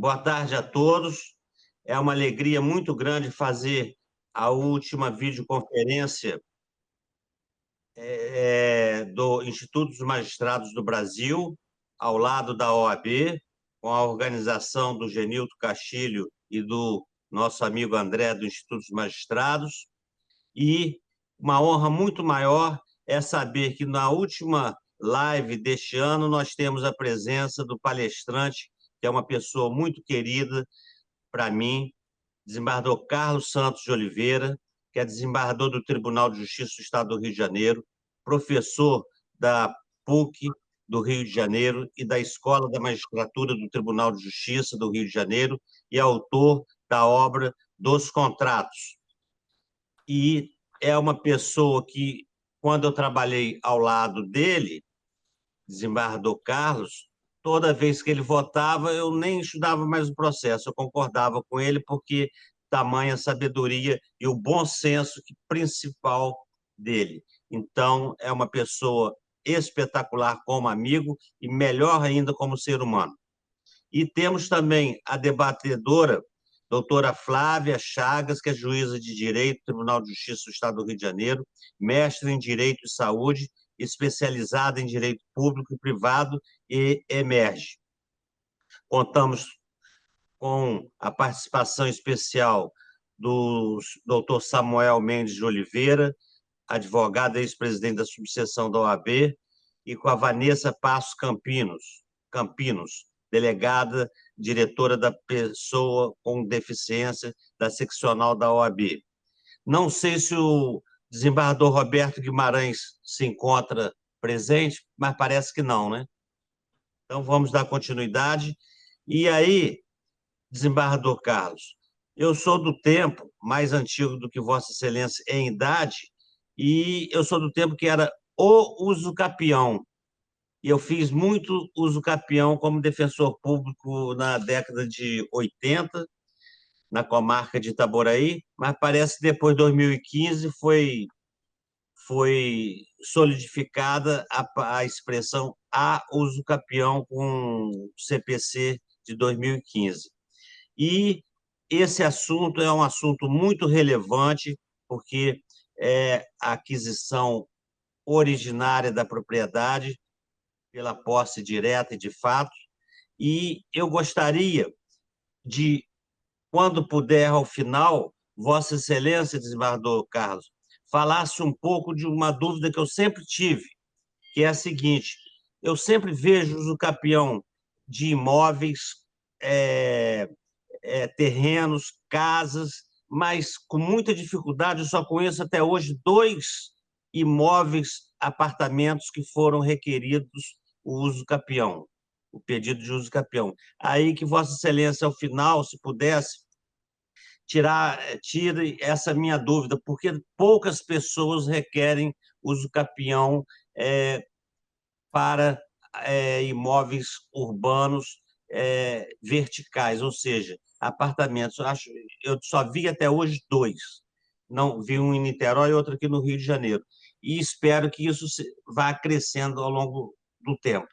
Boa tarde a todos. É uma alegria muito grande fazer a última videoconferência do Instituto dos Magistrados do Brasil, ao lado da OAB, com a organização do Genilto Castilho e do nosso amigo André, do Instituto dos Magistrados. E uma honra muito maior é saber que na última live deste ano nós temos a presença do palestrante, que é uma pessoa muito querida para mim, desembargador Carlos Santos de Oliveira, que é desembargador do Tribunal de Justiça do Estado do Rio de Janeiro, professor da PUC do Rio de Janeiro e da Escola da Magistratura do Tribunal de Justiça do Rio de Janeiro e autor da obra Dos Contratos. E é uma pessoa que, quando eu trabalhei ao lado dele, desembargador Carlos, toda vez que ele votava, eu nem estudava mais o processo, eu concordava com ele, porque tamanha sabedoria e o bom senso principal dele. Então, é uma pessoa espetacular como amigo e melhor ainda como ser humano. E temos também a debatedora, doutora Flávia Chagas, que é juíza de Direito do Tribunal de Justiça do Estado do Rio de Janeiro, mestre em Direito e Saúde, especializada em Direito Público e Privado e emerge. Contamos com a participação especial do doutor Samuel Mendes de Oliveira, advogado e ex-presidente da subseção da OAB, e com a Vanessa Passos Campinos, delegada, diretora da pessoa com deficiência da seccional da OAB. Não sei se o desembargador Roberto Guimarães se encontra presente, mas parece que não, né? Então, vamos dar continuidade. E aí, desembargador Carlos, eu sou do tempo mais antigo do que Vossa Excelência em idade, e eu sou do tempo que era o usucapião. E eu fiz muito usucapião como defensor público na década de 80, na comarca de Itaboraí, mas parece que depois de 2015 foi solidificada a expressão a usucapião com o CPC de 2015. E esse assunto é um assunto muito relevante, porque é a aquisição originária da propriedade pela posse direta e de fato, e eu gostaria de, quando puder, ao final, Vossa Excelência, desembargador Carlos, falasse um pouco de uma dúvida que eu sempre tive, que é a seguinte: eu sempre vejo o capião de imóveis, é, terrenos, casas, mas com muita dificuldade, eu só conheço até hoje dois imóveis, apartamentos que foram requeridos o uso capião, o pedido de uso capião. Aí que Vossa Excelência, ao final, se pudesse, tire essa minha dúvida, porque poucas pessoas requerem uso capião para imóveis urbanos verticais, ou seja, apartamentos. Eu só vi até hoje dois. Não vi um em Niterói e outro aqui no Rio de Janeiro. E espero que isso vá crescendo ao longo do tempo.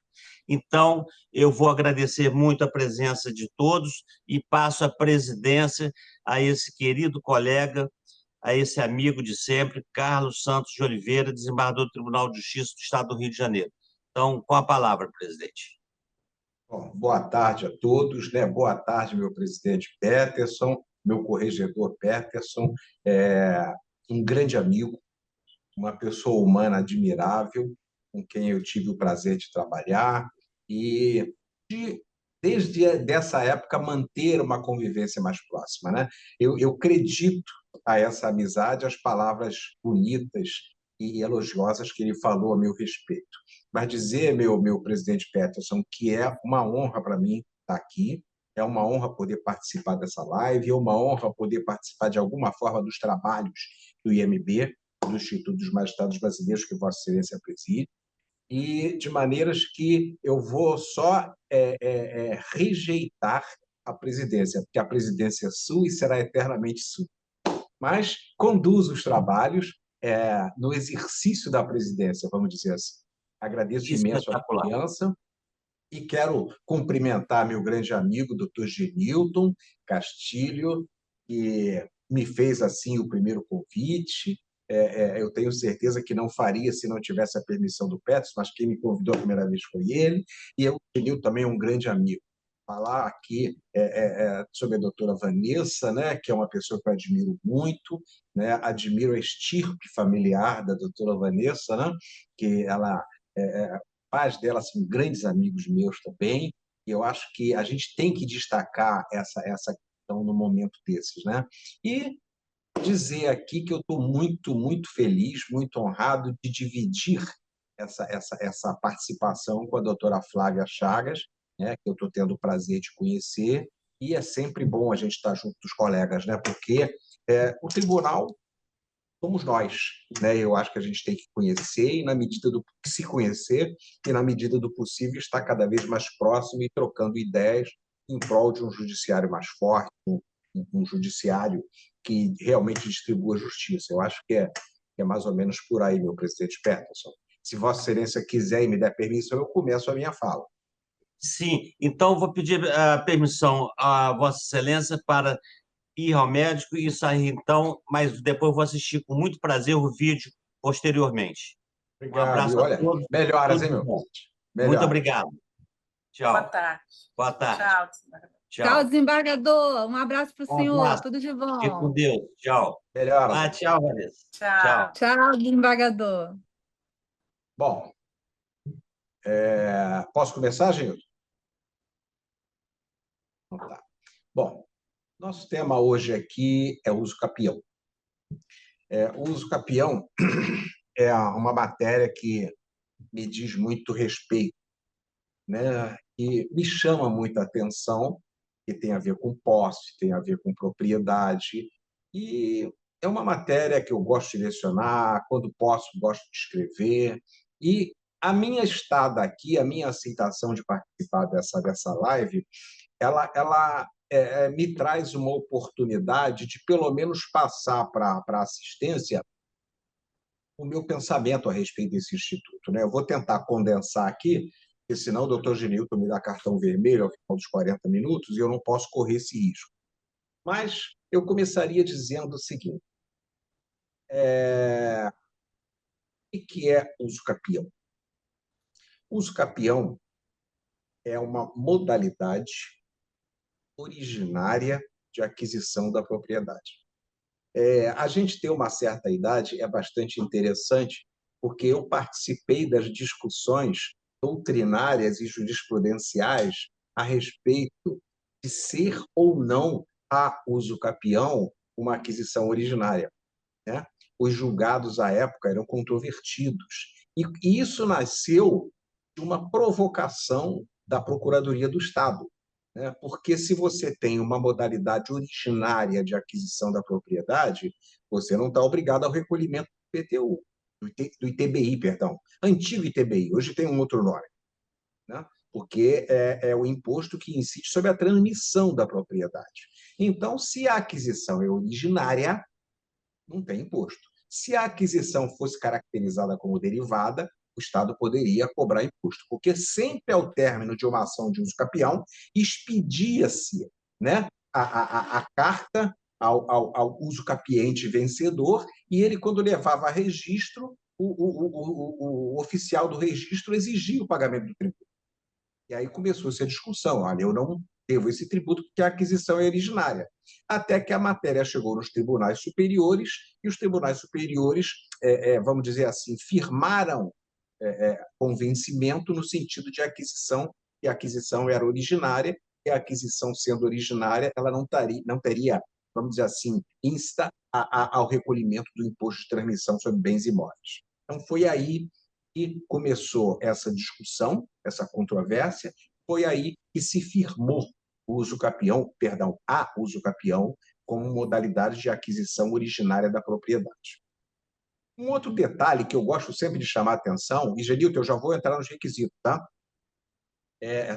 Então, eu vou agradecer muito a presença de todos e passo a presidência a esse querido colega, a esse amigo de sempre, Carlos Santos de Oliveira, desembargador do Tribunal de Justiça do Estado do Rio de Janeiro. Então, com a palavra, presidente. Bom, boa tarde a todos, né? Boa tarde, meu presidente Peterson, meu corregedor Peterson, um grande amigo, uma pessoa humana admirável, com quem eu tive o prazer de trabalhar e desde dessa época manter uma convivência mais próxima, né? Eu acredito a essa amizade, as palavras bonitas e elogiosas que ele falou a meu respeito. Mas dizer, meu presidente Peterson, que é uma honra para mim estar aqui, é uma honra poder participar dessa live, é uma honra poder participar de alguma forma dos trabalhos do IMB, do Instituto dos Magistrados Brasileiros, que Vossa Excelência preside, e de maneiras que eu vou só rejeitar a presidência, porque a presidência é sua e será eternamente sua. Mas conduz os trabalhos no exercício da presidência, vamos dizer assim. Agradeço imenso a Espetacular. confiança E quero cumprimentar meu grande amigo, doutor Genilton Castilho, que me fez assim o primeiro convite. Eu tenho certeza que não faria se não tivesse a permissão do Petros, mas quem me convidou a primeira vez foi ele. E o Genilton também é um grande amigo. Falar aqui sobre a doutora Vanessa, né, que é uma pessoa que eu admiro muito, né, admiro a estirpe familiar da doutora Vanessa, né, que ela pais dela são grandes amigos meus também, e eu acho que a gente tem que destacar essa questão no momento desses, né? E dizer aqui que eu estou muito, muito feliz, muito honrado de dividir essa participação com a doutora Flávia Chagas, né, que eu estou tendo o prazer de conhecer, e é sempre bom a gente estar junto dos colegas, né, porque o tribunal somos nós, né? Eu acho que a gente tem que conhecer e, na medida do se conhecer, e na medida do possível, estar cada vez mais próximo e trocando ideias em prol de um judiciário mais forte, um judiciário que realmente distribua justiça. Eu acho que é mais ou menos por aí, meu presidente Peterson. Se Vossa Excelência quiser e me der permissão, eu começo a minha fala. Sim, então vou pedir permissão a Vossa Excelência para ir ao médico e sair então, mas depois vou assistir com muito prazer o vídeo posteriormente. Um Obrigado. E abraço a olha, todos, melhoras, tudo hein, de meu bom. presidente? Muito Melhoras. obrigado. Boa Tchau. tarde. Boa tarde. Tchau. Tchau, Tchau. desembargador. Um abraço para o Um senhor. abraço. Tudo de Fique com bom. Deus. Tchau. Melhoras. Ah, tchau, Vanessa. Tchau. Tchau. Tchau, desembargador. Bom, posso começar, Gildo? Então tá. Bom, nosso tema hoje aqui é uso capião. O uso capião é uma matéria que me diz muito respeito, né? E me chama muita atenção, que tem a ver com posse, tem a ver com propriedade, e é uma matéria que eu gosto de lecionar, quando posso, gosto de escrever, e a minha estada aqui, a minha aceitação de participar dessa live, ela me traz uma oportunidade de, pelo menos, passar para a assistência o meu pensamento a respeito desse instituto, né? Eu vou tentar condensar aqui, porque senão o doutor Genilton me dá cartão vermelho ao final dos 40 minutos e eu não posso correr esse risco. Mas eu começaria dizendo o seguinte: o que é uso capião? Uso capião é uma modalidade originária de aquisição da propriedade. A gente ter uma certa idade é bastante interessante, porque eu participei das discussões doutrinárias e jurisprudenciais a respeito de ser ou não a uso capião uma aquisição originária, né? Os julgados à época eram controvertidos. E isso nasceu de uma provocação da Procuradoria do Estado, né? Porque se você tem uma modalidade originária de aquisição da propriedade, você não está obrigado ao recolhimento do IPTU, do ITBI, perdão, antigo ITBI, hoje tem um outro nome, né? Porque é o imposto que incide sobre a transmissão da propriedade. Então, se a aquisição é originária, não tem imposto. Se a aquisição fosse caracterizada como derivada, o Estado poderia cobrar imposto, porque sempre ao término de uma ação de uso capião, expedia-se, né, a carta ao uso capiente vencedor, e ele, quando levava a registro, o oficial do registro exigia o pagamento do tributo. E aí começou-se a discussão: olha, eu não devo esse tributo porque a aquisição é originária. Até que a matéria chegou nos tribunais superiores, e os tribunais superiores, vamos dizer assim, firmaram convencimento no sentido de aquisição, que a aquisição era originária, e a aquisição sendo originária, ela não teria, vamos dizer assim, insta ao recolhimento do imposto de transmissão sobre bens imóveis. Então, foi aí que começou essa discussão, essa controvérsia, foi aí que se firmou o uso capião, perdão, a uso capião como modalidade de aquisição originária da propriedade. Um outro detalhe que eu gosto sempre de chamar a atenção, e, Genilton, eu já vou entrar nos requisitos, tá?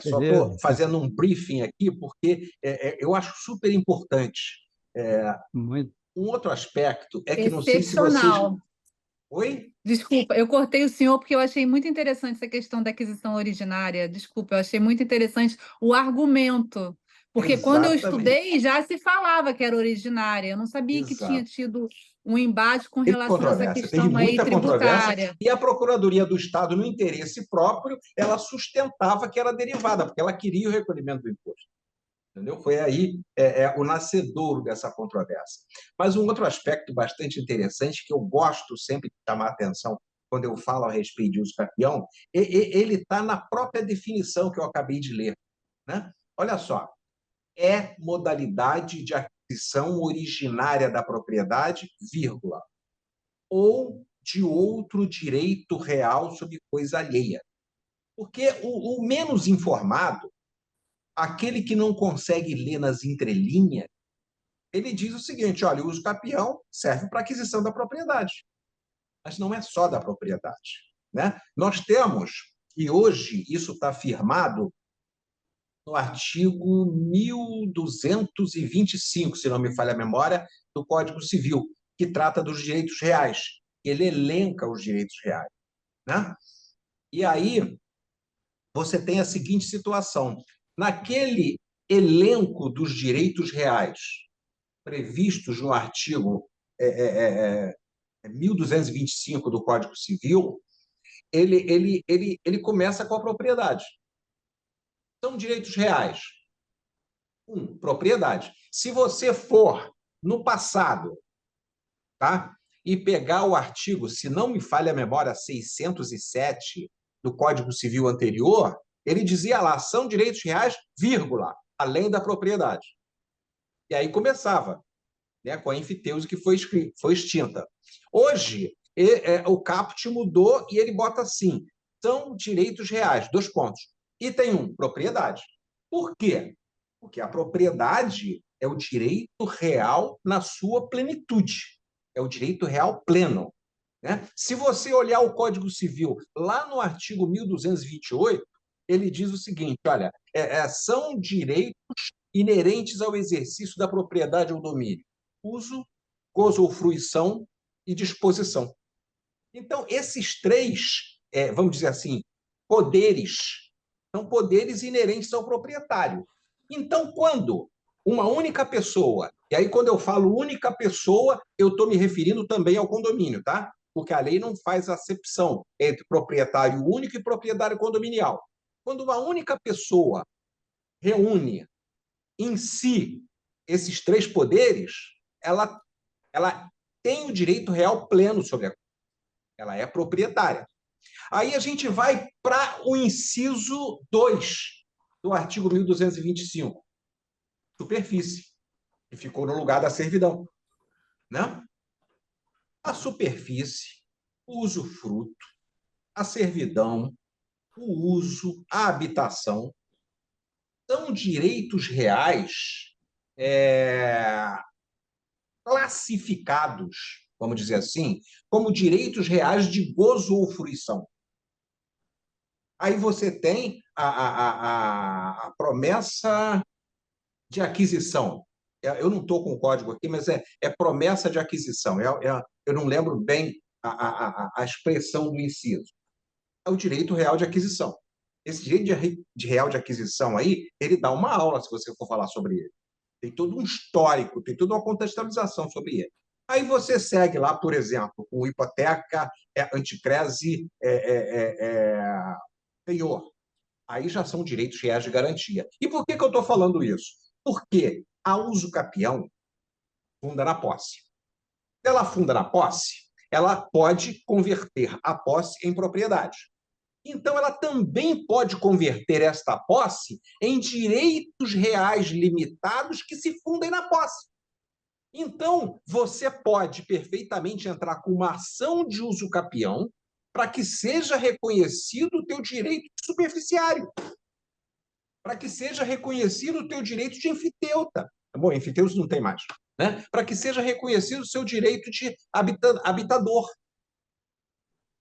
Só estou fazendo um briefing aqui, porque eu acho super importante. Muito. Um outro aspecto é que não sei se vocês... Excepcional. Oi? Desculpa, eu cortei o senhor porque eu achei muito interessante essa questão da aquisição originária. Desculpa, eu achei muito interessante o argumento. Porque quando eu Exatamente, estudei já se falava que era originária. Eu não sabia que tinha exato. tido um embate com Teve relação a essa controvérsia, teve questão aí muita controvérsia, tributária. e a Procuradoria do Estado, no interesse próprio, ela sustentava que era derivada, porque ela queria o recolhimento do imposto. Entendeu? Foi aí o nascedouro dessa controvérsia. Mas um outro aspecto bastante interessante, que eu gosto sempre de chamar a atenção quando eu falo a respeito de uso capião, ele está na própria definição que eu acabei de ler. Né? Olha só, é modalidade de aquisição originária da propriedade, vírgula, ou de outro direito real sobre coisa alheia. Porque o menos informado, aquele que não consegue ler nas entrelinhas, ele diz o seguinte: olha, o uso capião serve para aquisição da propriedade, mas não é só da propriedade. Né? Nós temos, e hoje isso está firmado no artigo 1225, se não me falha a memória, do Código Civil, que trata dos direitos reais. Ele elenca os direitos reais. Né? E aí você tem a seguinte situação: naquele elenco dos direitos reais previstos no artigo 1225 do Código Civil, ele começa com a propriedade. São direitos reais. Propriedade. Se você for no passado, tá? E pegar o artigo, se não me falha a memória, 607 do Código Civil anterior, ele dizia lá, são direitos reais, vírgula, além da propriedade. E aí começava, né, com a enfiteuse que foi extinta. Hoje, o caput mudou e ele bota assim, são direitos reais, dois pontos. Item 1, propriedade. Por quê? Porque a propriedade é o direito real na sua plenitude. É o direito real pleno. Né? Se você olhar o Código Civil, lá no artigo 1228, ele diz o seguinte, olha, são direitos inerentes ao exercício da propriedade ou domínio. Uso, gozo ou fruição e disposição. Então, esses três, vamos dizer assim, poderes, são poderes inerentes ao proprietário. Então, quando uma única pessoa, e aí quando eu falo única pessoa, eu estou me referindo também ao condomínio, tá? Porque a lei não faz acepção entre proprietário único e propriedade condominial. Quando uma única pessoa reúne em si esses três poderes, ela tem o direito real pleno sobre a coisa. Ela é proprietária. Aí a gente vai para o inciso 2 do artigo 1225, superfície, que ficou no lugar da servidão. Né? A superfície, o usufruto, a servidão, o uso, a habitação, são direitos reais classificados, vamos dizer assim, como direitos reais de gozo ou fruição. Aí você tem a promessa de aquisição. Eu não estou com o código aqui, mas é promessa de aquisição. Eu não lembro bem a expressão do inciso. É o direito real de aquisição. Esse direito de real de aquisição aí, ele dá uma aula, se você for falar sobre ele. Tem todo um histórico, tem toda uma contextualização sobre ele. Aí você segue lá, por exemplo, com hipoteca, anticrese, penhor. Aí já são direitos reais de garantia. E por que eu estou falando isso? Porque a uso capião funda na posse. Se ela funda na posse, ela pode converter a posse em propriedade. Então, ela também pode converter esta posse em direitos reais limitados que se fundem na posse. Então, você pode perfeitamente entrar com uma ação de uso capião para que seja reconhecido o teu direito de superficiário, para que seja reconhecido o teu direito de enfiteuta. Bom, enfiteuta não tem mais. Né? Para que seja reconhecido o seu direito de habitador.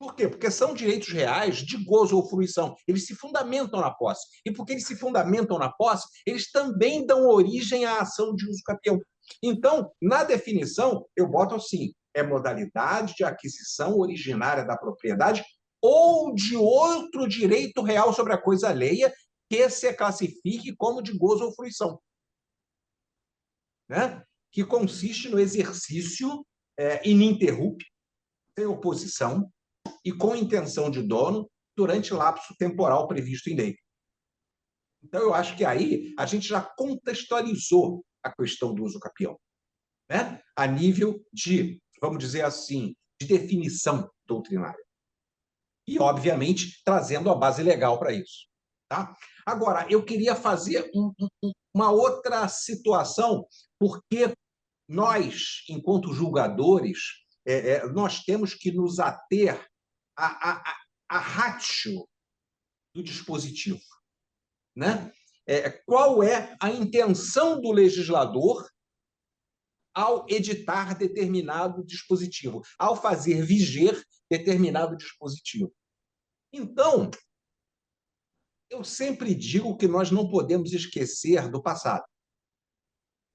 Por quê? Porque são direitos reais de gozo ou fruição. Eles se fundamentam na posse. E porque eles se fundamentam na posse, eles também dão origem à ação de uso capião. Então, na definição, eu boto assim, é modalidade de aquisição originária da propriedade ou de outro direito real sobre a coisa alheia que se classifique como de gozo ou fruição, né? Que consiste no exercício ininterrupto, sem oposição e com intenção de dono durante lapso temporal previsto em lei. Então, eu acho que aí a gente já contextualizou a questão do uso capião, né? A nível de, vamos dizer assim, de definição doutrinária. E, obviamente, trazendo a base legal para isso. Tá? Agora, eu queria fazer uma outra situação, porque nós, enquanto julgadores, nós temos que nos ater à ratio do dispositivo, né? Qual é a intenção do legislador ao editar determinado dispositivo, ao fazer viger determinado dispositivo. Então, eu sempre digo que nós não podemos esquecer do passado.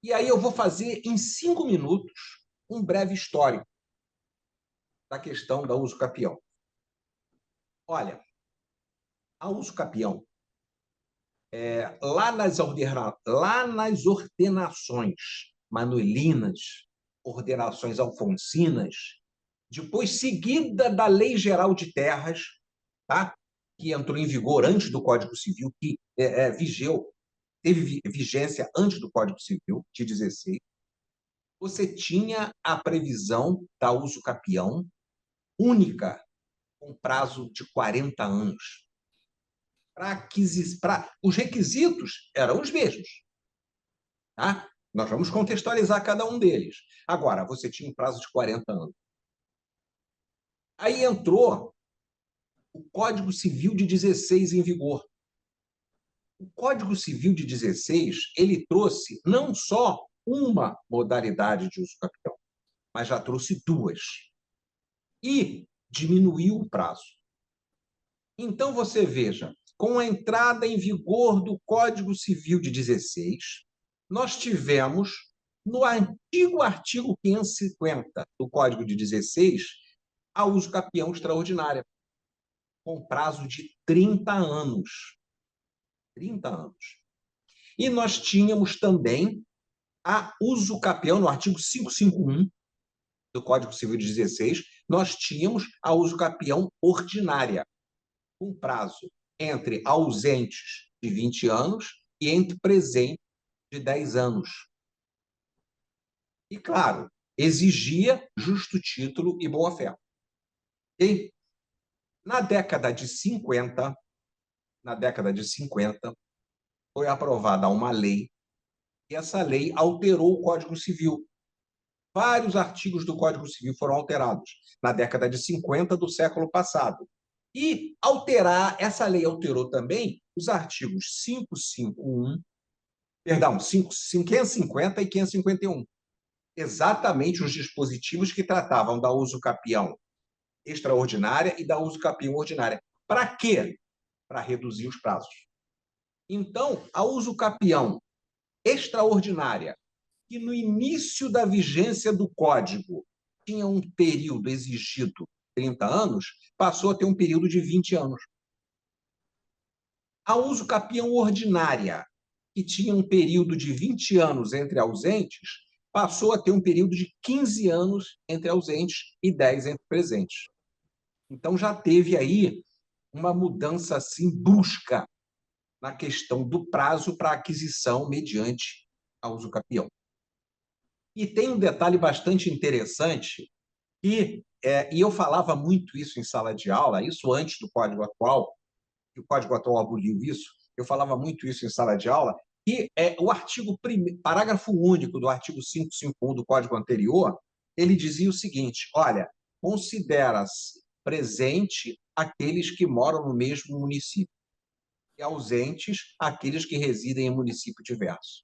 E aí eu vou fazer, em 5 minutos, um breve histórico da questão da uso capião. Olha, a uso capião, lá nas ordenações manuelinas, ordenações alfonsinas, depois seguida da Lei Geral de Terras, tá? Que entrou em vigor antes do Código Civil, que teve vigência antes do Código Civil, de 16, você tinha a previsão da uso capião única, com prazo de 40 anos. Os requisitos eram os mesmos. Tá? Nós vamos contextualizar cada um deles. Agora, você tinha um prazo de 40 anos. Aí entrou o Código Civil de 16 em vigor. O Código Civil de 16, ele trouxe não só uma modalidade de uso capião, mas já trouxe 2. E diminuiu o prazo. Então, você veja, com a entrada em vigor do Código Civil de 16, nós tivemos, no antigo artigo 550 do Código de 16, a uso capião extraordinária, com prazo de 30 anos. 30 anos. E nós tínhamos também a uso capião, no artigo 551 do Código Civil de 16, nós tínhamos a uso capião ordinária, com prazo entre ausentes de 20 anos e entre presentes de 10 anos. E, claro, exigia justo título e boa-fé. E, na década de 50, foi aprovada uma lei, e essa lei alterou o Código Civil. Vários artigos do Código Civil foram alterados na década de 50 do século passado. E essa lei alterou também os artigos 550 e 551. Exatamente os dispositivos que tratavam da uso capião extraordinária e da uso capião ordinária. Para quê? Para reduzir os prazos. Então, a uso capião extraordinária, que no início da vigência do Código tinha um período exigido 30 anos, passou a ter um período de 20 anos. A uso capião ordinária, que tinha um período de 20 anos entre ausentes, passou a ter um período de 15 anos entre ausentes e 10 entre presentes. Então, já teve aí uma mudança assim brusca na questão do prazo para aquisição mediante a uso capião. E tem um detalhe bastante interessante, e eu falava muito isso em sala de aula, isso antes do Código Atual, que o Código Atual aboliu isso, eu falava muito isso em sala de aula, e parágrafo único do artigo 551 do Código anterior, ele dizia o seguinte: olha, considera-se presente aqueles que moram no mesmo município, e ausentes aqueles que residem em município diverso.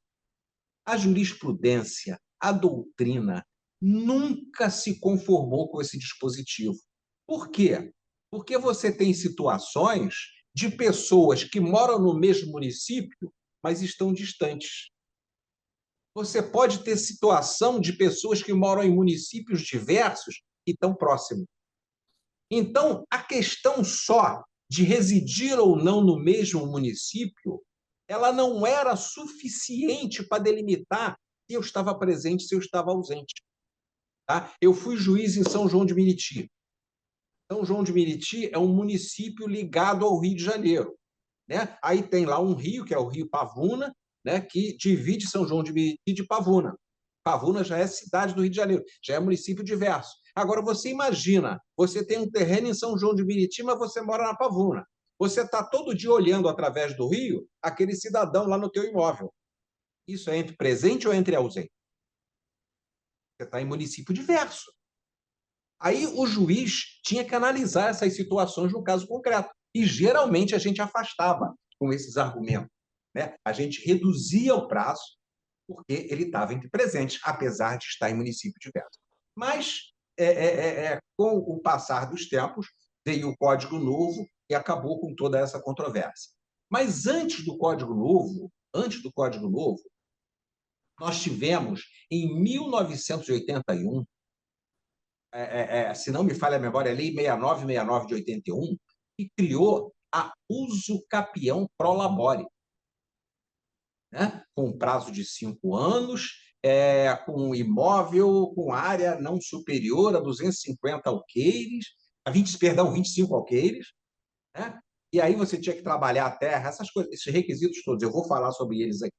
A jurisprudência, a doutrina, nunca se conformou com esse dispositivo. Por quê? Porque você tem situações de pessoas que moram no mesmo município, mas estão distantes. Você pode ter situação de pessoas que moram em municípios diversos e estão próximos. Então, a questão só de residir ou não no mesmo município, ela não era suficiente para delimitar se eu estava presente, se eu estava ausente. Tá? Eu fui juiz em São João de Meriti. São João de Meriti é um município ligado ao Rio de Janeiro. Né? Aí tem lá um rio, que é o Rio Pavuna, né, que divide São João de Meriti de Pavuna. Pavuna já é cidade do Rio de Janeiro, já é município diverso. Agora, você imagina, você tem um terreno em São João de Meriti, mas você mora na Pavuna. Você está todo dia olhando através do rio aquele cidadão lá no teu imóvel. Isso é entre presente ou entre ausente? Você está em município diverso. Aí o juiz tinha que analisar essas situações no caso concreto. E, geralmente, a gente afastava com esses argumentos. Né? A gente reduzia o prazo porque ele estava entre presentes, apesar de estar em município diverso. Mas, com o passar dos tempos, veio o Código Novo e acabou com toda essa controvérsia. Mas antes do Código Novo, nós tivemos, em 1981, se não me falha a memória, a Lei 6969 de 81, que criou a uso capião pro labore, né? Com prazo de 5 anos, com imóvel, com área não superior a 250 alqueires, 25 alqueires, né? E aí você tinha que trabalhar a terra, essas coisas, esses requisitos todos, eu vou falar sobre eles aqui.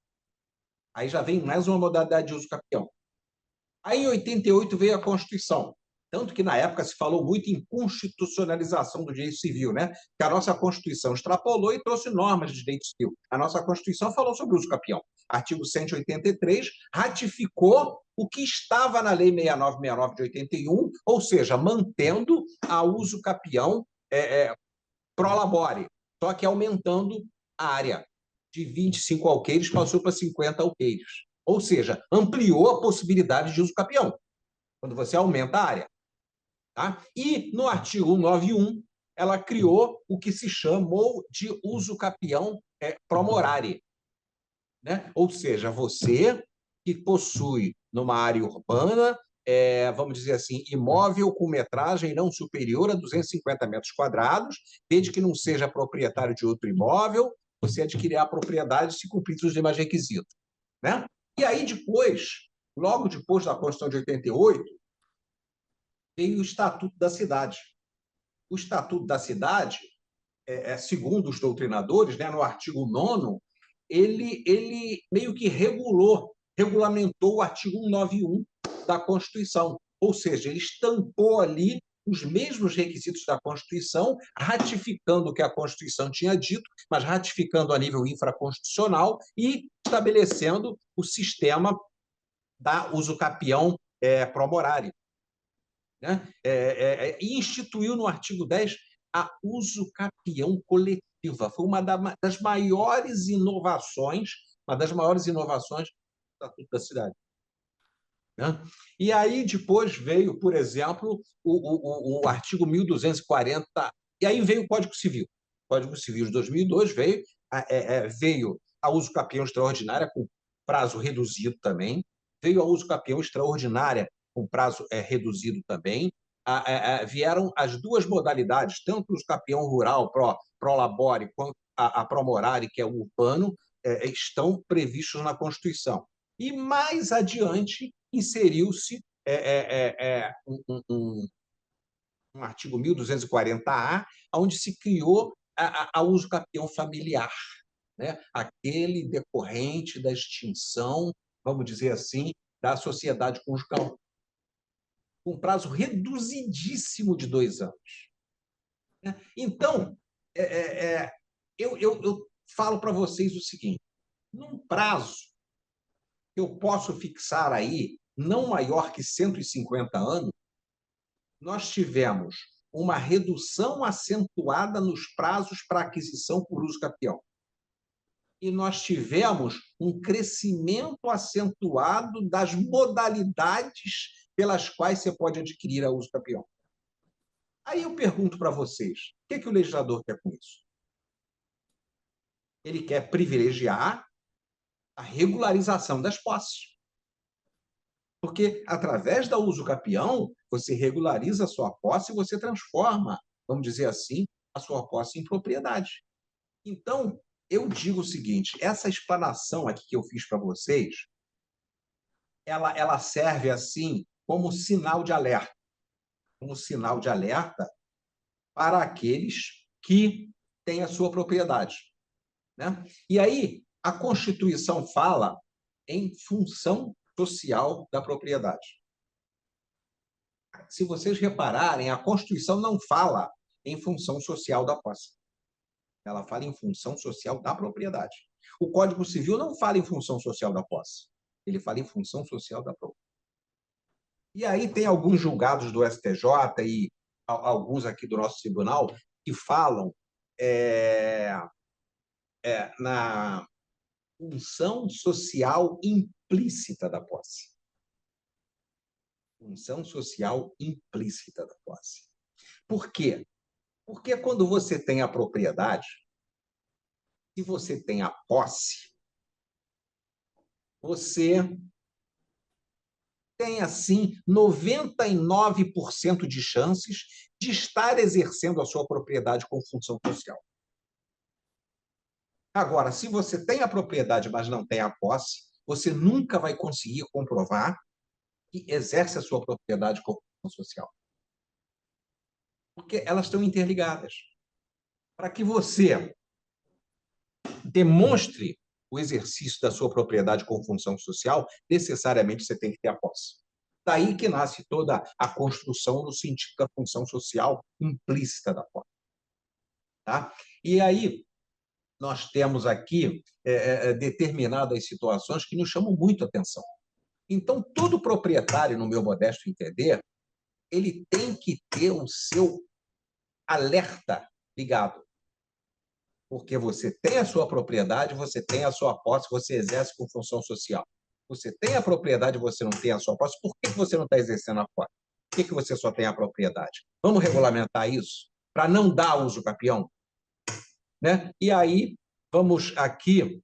Aí já vem mais uma modalidade de uso capião. Aí, em 88, veio a Constituição. Tanto que, na época, se falou muito em constitucionalização do direito civil, né? Que a nossa Constituição extrapolou e trouxe normas de direito civil. A nossa Constituição falou sobre o uso capião. Artigo 183 ratificou o que estava na Lei 6969 de 81, ou seja, mantendo a uso capião pro labore, só que aumentando a área. De 25 alqueires passou para 50 alqueires. Ou seja, ampliou a possibilidade de uso capião, quando você aumenta a área. Tá? E, no artigo 191, ela criou o que se chamou de uso capião pro morari. Né? Ou seja, você que possui, numa área urbana, vamos dizer assim, imóvel com metragem não superior a 250 metros quadrados, desde que não seja proprietário de outro imóvel, você adquirir a propriedade se cumprir os demais requisitos. Né? E aí, depois, logo depois da Constituição de 88, veio o Estatuto da Cidade. O Estatuto da Cidade, segundo os doutrinadores, né, no artigo 9º, ele meio que regulamentou o artigo 191 da Constituição. Ou seja, ele estampou ali os mesmos requisitos da Constituição, ratificando o que a Constituição tinha dito, mas ratificando a nível infraconstitucional e estabelecendo o sistema da uso capião pro morari. Né? E instituiu no artigo 10 a uso capião coletiva. Foi uma das maiores inovações do Estatuto da Cidade. Né? E aí depois veio, por exemplo, o artigo 1240, e aí veio o Código Civil. O Código Civil de 2002 veio a uso capião extraordinária com prazo reduzido também, veio a uso capião extraordinária com prazo reduzido também, vieram as duas modalidades, tanto o uso capião rural pro labore quanto a pro morari, que é o urbano, estão previstos na Constituição. E mais adiante inseriu-se um artigo 1240-A, onde se criou a uso capião familiar, né? Aquele decorrente da extinção, vamos dizer assim, da sociedade conjugal, com prazo reduzidíssimo de 2 anos. Então, eu falo para vocês o seguinte: num prazo que eu posso fixar aí, não maior que 150 anos, nós tivemos uma redução acentuada nos prazos para aquisição por uso capião. E nós tivemos um crescimento acentuado das modalidades pelas quais você pode adquirir a uso capião. Aí eu pergunto para vocês, o que o legislador quer com isso? Ele quer privilegiar a regularização das posses. Porque, através da usucapião, você regulariza a sua posse e você transforma, vamos dizer assim, a sua posse em propriedade. Então, eu digo o seguinte, essa explanação aqui que eu fiz para vocês, ela serve, assim, como sinal de alerta. Como sinal de alerta para aqueles que têm a sua propriedade, né? E aí, a Constituição fala em função social da propriedade. Se vocês repararem, a Constituição não fala em função social da posse. Ela fala em função social da propriedade. O Código Civil não fala em função social da posse. Ele fala em função social da propriedade. E aí tem alguns julgados do STJ e alguns aqui do nosso tribunal que falam na função social implícita da posse. Função social implícita da posse. Por quê? Porque quando você tem a propriedade, se você tem a posse, você tem, assim, 99% de chances de estar exercendo a sua propriedade com função social. Agora, se você tem a propriedade, mas não tem a posse, você nunca vai conseguir comprovar que exerce a sua propriedade com função social. Porque elas estão interligadas. Para que você demonstre o exercício da sua propriedade com função social, necessariamente você tem que ter a posse. Daí que nasce toda a construção no sentido da função social implícita da posse. Tá? E aí, nós temos aqui determinadas situações que nos chamam muito a atenção. Então, todo proprietário, no meu modesto entender, ele tem que ter o seu alerta ligado. Porque você tem a sua propriedade, você tem a sua posse, você exerce com função social. Você tem a propriedade, você não tem a sua posse. Por que você não está exercendo a posse? Por que você só tem a propriedade? Vamos regulamentar isso para não dar uso capião? Né? E aí, vamos aqui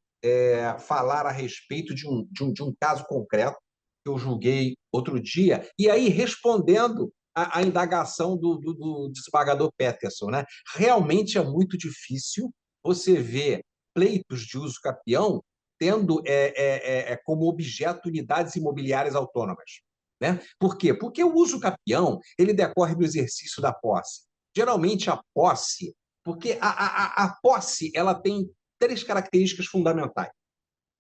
falar a respeito de um caso concreto que eu julguei outro dia, e aí respondendo à indagação do desembargador Peterson. Né? Realmente é muito difícil você ver pleitos de uso capião tendo como objeto unidades imobiliárias autônomas. Né? Por quê? Porque o uso capião ele decorre do exercício da posse. Geralmente, a posse... Porque a posse ela tem 3 características fundamentais.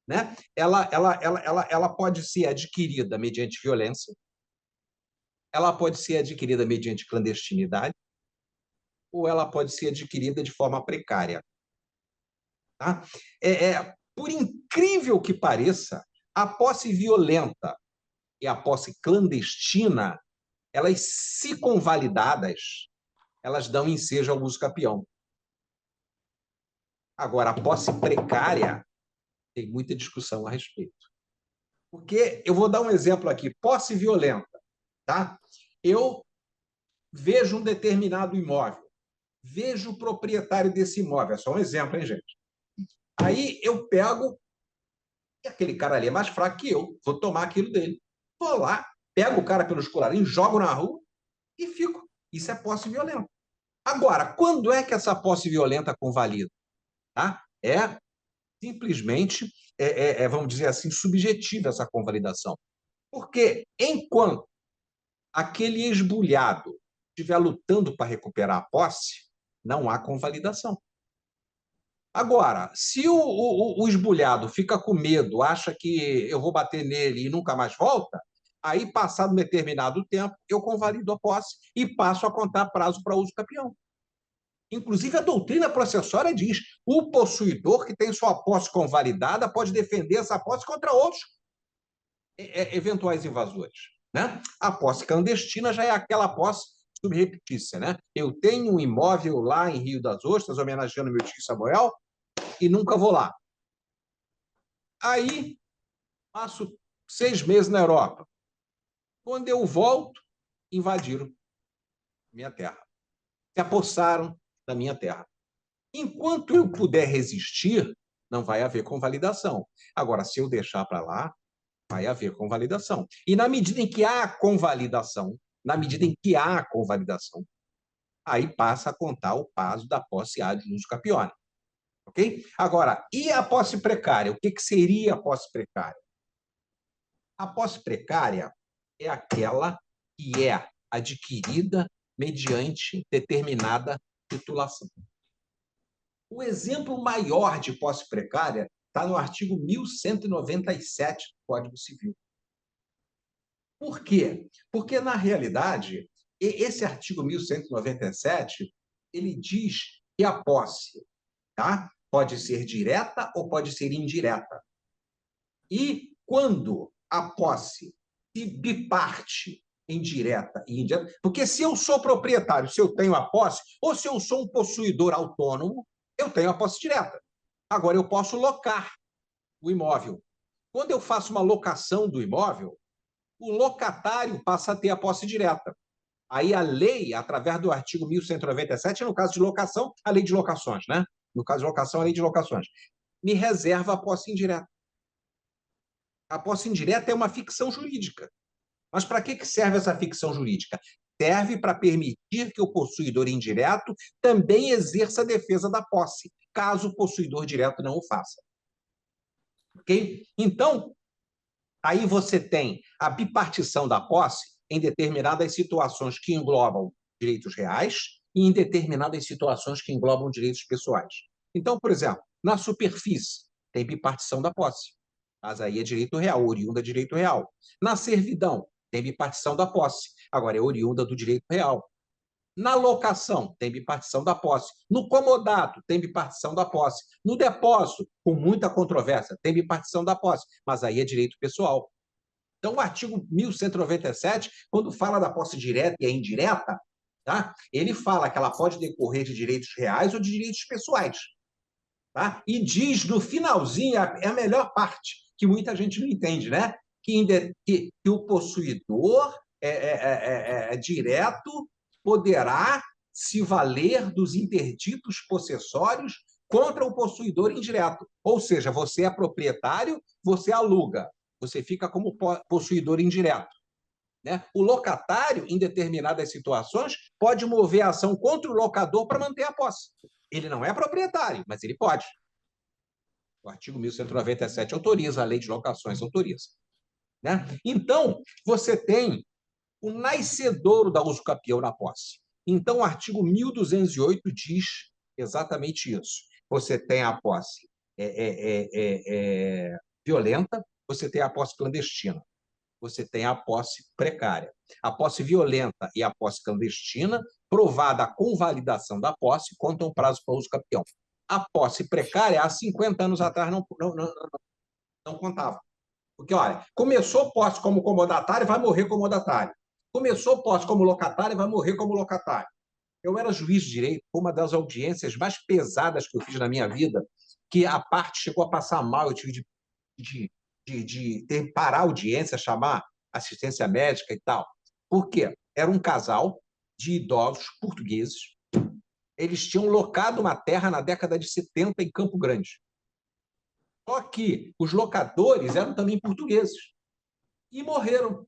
Né? Ela pode ser adquirida mediante violência, ela pode ser adquirida mediante clandestinidade, ou ela pode ser adquirida de forma precária. Tá? Por incrível que pareça, a posse violenta e a posse clandestina, elas, se convalidadas, elas dão ensejo ao uso capião. Agora, a posse precária tem muita discussão a respeito. Porque eu vou dar um exemplo aqui, posse violenta. Tá? Eu vejo um determinado imóvel, vejo o proprietário desse imóvel, é só um exemplo, hein, gente? Aí eu pego, e aquele cara ali é mais fraco que eu, vou tomar aquilo dele. Vou lá, pego o cara pelos colarinhos, jogo na rua e fico. Isso é posse violenta. Agora, quando é que essa posse violenta convalida? Tá? Simplesmente, vamos dizer assim, subjetiva essa convalidação. Porque enquanto aquele esbulhado estiver lutando para recuperar a posse, não há convalidação. Agora, se o esbulhado fica com medo, acha que eu vou bater nele e nunca mais volta, aí, passado um determinado tempo, eu convalido a posse e passo a contar prazo para uso capião. Inclusive, a doutrina processória diz: o possuidor que tem sua posse convalidada pode defender essa posse contra outros eventuais invasores. Né? A posse clandestina já é aquela posse subreptícia. Né? Eu tenho um imóvel lá em Rio das Ostras, homenageando meu tio Samuel, e nunca vou lá. Aí, passo 6 meses na Europa. Quando eu volto, invadiram minha terra. Se apossaram da minha terra. Enquanto eu puder resistir, não vai haver convalidação. Agora, se eu deixar para lá, vai haver convalidação. E na medida em que há convalidação, aí passa a contar o prazo da posse ad uso capione. Ok? Agora, e a posse precária? O que seria a posse precária? A posse precária é aquela que é adquirida mediante determinada titulação. O exemplo maior de posse precária está no artigo 1197 do Código Civil. Por quê? Porque, na realidade, esse artigo 1197, ele diz que a posse, tá, pode ser direta ou pode ser indireta. E quando a posse se biparte em direta e indireta, porque se eu sou proprietário, se eu tenho a posse, ou se eu sou um possuidor autônomo, eu tenho a posse direta. Agora, eu posso locar o imóvel. Quando eu faço uma locação do imóvel, o locatário passa a ter a posse direta. Aí a lei, através do artigo 1197, no caso de locação, a lei de locações, né? No caso de locação, a lei de locações, me reserva a posse indireta. A posse indireta é uma ficção jurídica. Mas para que serve essa ficção jurídica? Serve para permitir que o possuidor indireto também exerça a defesa da posse, caso o possuidor direto não o faça. Ok? Então, aí você tem a bipartição da posse em determinadas situações que englobam direitos reais e em determinadas situações que englobam direitos pessoais. Então, por exemplo, na superfície, tem bipartição da posse, mas aí é direito real, oriunda de direito real. Na servidão, tem bipartição da posse, agora é oriunda do direito real. Na locação, tem bipartição da posse. No comodato, tem bipartição da posse. No depósito, com muita controvérsia, tem bipartição da posse, mas aí é direito pessoal. Então, o artigo 1197, quando fala da posse direta e indireta, tá? Ele fala que ela pode decorrer de direitos reais ou de direitos pessoais. Tá? E diz no finalzinho, é a melhor parte, que muita gente não entende, né? Que o possuidor direto poderá se valer dos interditos possessórios contra o possuidor indireto. Ou seja, você é proprietário, você aluga, você fica como possuidor indireto. Né? O locatário, em determinadas situações, pode mover a ação contra o locador para manter a posse. Ele não é proprietário, mas ele pode. O artigo 1197 autoriza, a lei de locações autoriza. Né? Então, você tem o nascedouro da uso capião na posse. Então, o artigo 1208 diz exatamente isso. Você tem a posse violenta, você tem a posse clandestina, você tem a posse precária. A posse violenta e a posse clandestina, provada a convalidação da posse, contam prazo para uso capião. A posse precária, há 50 anos atrás, não contava. Porque, olha, começou posse como comodatário, vai morrer comodatário. Começou posse como locatário, vai morrer como locatário. Eu era juiz de direito, foi uma das audiências mais pesadas que eu fiz na minha vida, que a parte chegou a passar mal, eu tive de parar a audiência, chamar assistência médica e tal. Por quê? Era um casal de idosos portugueses. Eles tinham locado uma terra na década de 70 em Campo Grande. Só que os locadores eram também portugueses e morreram.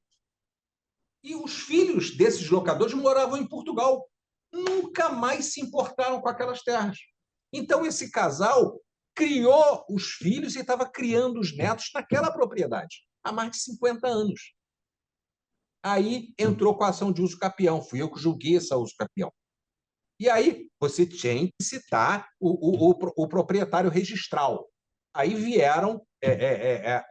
E os filhos desses locadores moravam em Portugal. Nunca mais se importaram com aquelas terras. Então, esse casal criou os filhos e estava criando os netos naquela propriedade, há mais de 50 anos. Aí entrou com a ação de uso capião, fui eu que julguei essa uso capião. E aí você tinha que citar o proprietário registral. Aí vieram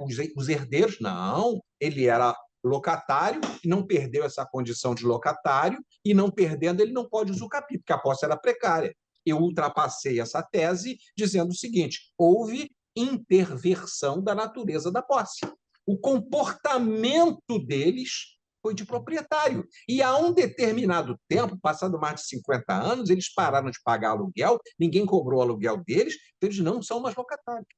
os herdeiros, não, ele era locatário, não perdeu essa condição de locatário, e não perdendo, ele não pode usufruir, porque a posse era precária. Eu ultrapassei essa tese dizendo o seguinte: houve interversão da natureza da posse. O comportamento deles foi de proprietário. E a um determinado tempo, passado mais de 50 anos, eles pararam de pagar aluguel, ninguém cobrou o aluguel deles, então eles não são mais locatários.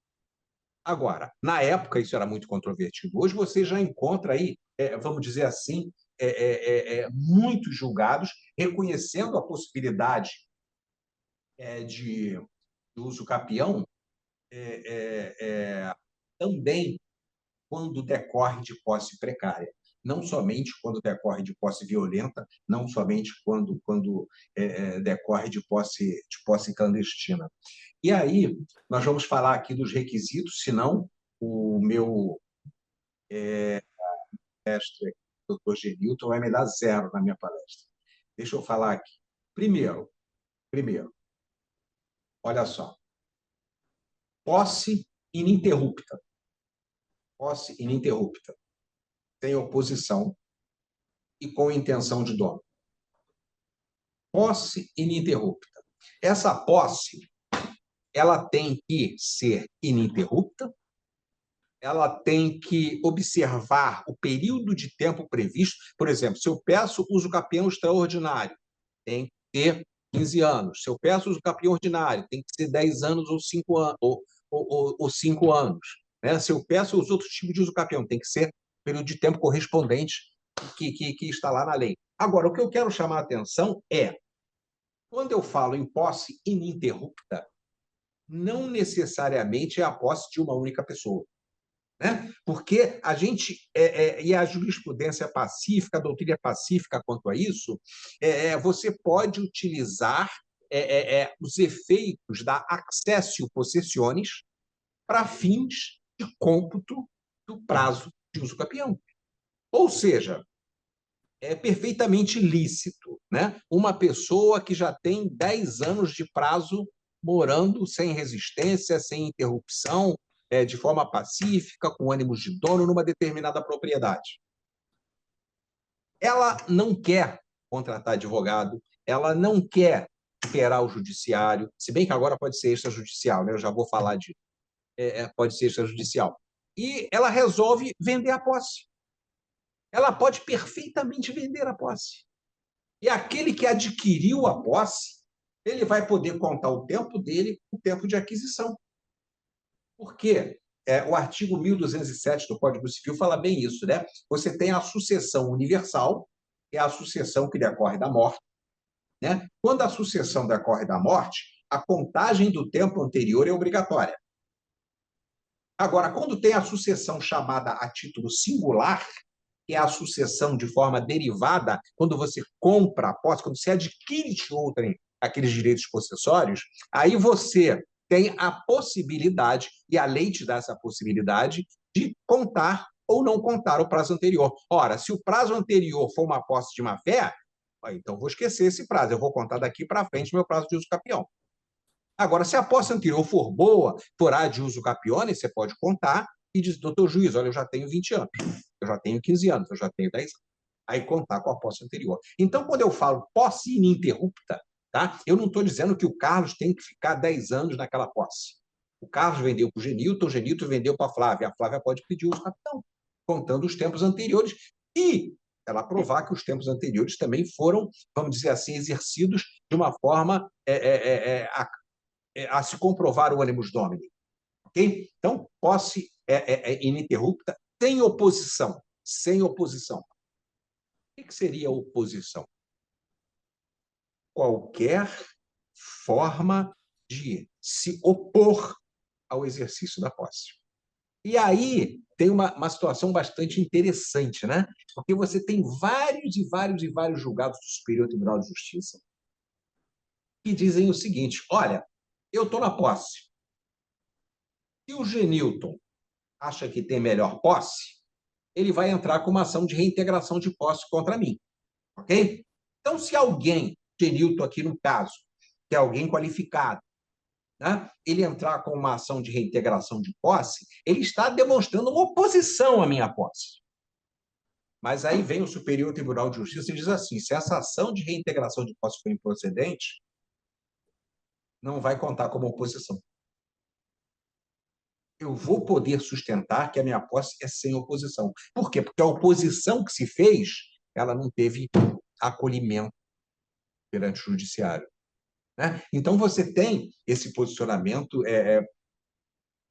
Agora, na época, isso era muito controvertido. Hoje você já encontra aí, vamos dizer assim, muitos julgados reconhecendo a possibilidade de uso capião também quando decorre de posse precária, não somente quando decorre de posse violenta, não somente quando decorre de posse clandestina. E aí, nós vamos falar aqui dos requisitos, senão o meu mestre, doutor Genilton, vai me dar 0 na minha palestra. Deixa eu falar aqui. Primeiro, olha só, posse ininterrupta. Posse ininterrupta, sem oposição e com intenção de dono. Posse ininterrupta. Essa posse, ela tem que ser ininterrupta, ela tem que observar o período de tempo previsto. Por exemplo, se eu peço uso capião extraordinário, tem que ter 15 anos. Se eu peço uso capião ordinário, tem que ser 10 anos ou 5 anos. Ou 5 anos. Né? Se eu peço os outros tipos de uso capião, tem que ser o período de tempo correspondente que está lá na lei. Agora, o que eu quero chamar a atenção é, quando eu falo em posse ininterrupta, não necessariamente é a posse de uma única pessoa. Né? Porque a gente, e a jurisprudência pacífica, a doutrina pacífica quanto a isso, você pode utilizar os efeitos da accessio possessionis para fins de cômputo do prazo de uso capião. Ou seja, é perfeitamente lícito, né? Uma pessoa que já tem 10 anos de prazo morando sem resistência, sem interrupção, de forma pacífica, com ânimos de dono, numa determinada propriedade. Ela não quer contratar advogado, ela não quer esperar o judiciário, se bem que agora pode ser extrajudicial, né? Eu já vou falar de pode ser extrajudicial. E ela resolve vender a posse. Ela pode perfeitamente vender a posse. E aquele que adquiriu a posse, ele vai poder contar o tempo dele, o tempo de aquisição. Por quê? O artigo 1207 do Código Civil fala bem isso, né? Você tem a sucessão universal, que é a sucessão que decorre da morte, né? Quando a sucessão decorre da morte, a contagem do tempo anterior é obrigatória. Agora, quando tem a sucessão chamada a título singular, que é a sucessão de forma derivada, quando você compra a posse, quando você adquire de outrem aqueles direitos possessórios, aí você tem a possibilidade, e a lei te dá essa possibilidade, de contar ou não contar o prazo anterior. Ora, se o prazo anterior for uma posse de má-fé, então vou esquecer esse prazo, eu vou contar daqui para frente meu prazo de uso capião. Agora, se a posse anterior for boa, for a de uso capione, você pode contar e dizer, doutor juiz, olha, eu já tenho 20 anos, eu já tenho 15 anos, eu já tenho 10 anos. Aí contar com a posse anterior. Então, quando eu falo posse ininterrupta, tá? Eu não estou dizendo que o Carlos tem que ficar 10 anos naquela posse. O Carlos vendeu para o Genilton vendeu para a Flávia pode pedir uso capião, contando os tempos anteriores e ela provar que os tempos anteriores também foram, vamos dizer assim, exercidos de uma forma a se comprovar o animus domini. Okay? Então, posse ininterrupta, sem oposição. Sem oposição. O que seria oposição? Qualquer forma de se opor ao exercício da posse. E aí tem uma situação bastante interessante, né? Porque você tem vários e vários e vários julgados do Superior Tribunal de Justiça que dizem o seguinte, olha, eu estou na posse. Se o Genilton acha que tem melhor posse, ele vai entrar com uma ação de reintegração de posse contra mim. Ok? Então, se alguém, Genilton aqui no caso, que é alguém qualificado, né, ele entrar com uma ação de reintegração de posse, ele está demonstrando uma oposição à minha posse. Mas aí vem o Superior Tribunal de Justiça e diz assim, se essa ação de reintegração de posse for improcedente, não vai contar como oposição. Eu vou poder sustentar que a minha posse é sem oposição. Por quê? Porque a oposição que se fez, ela não teve acolhimento perante o judiciário. Né? Então, você tem esse posicionamento,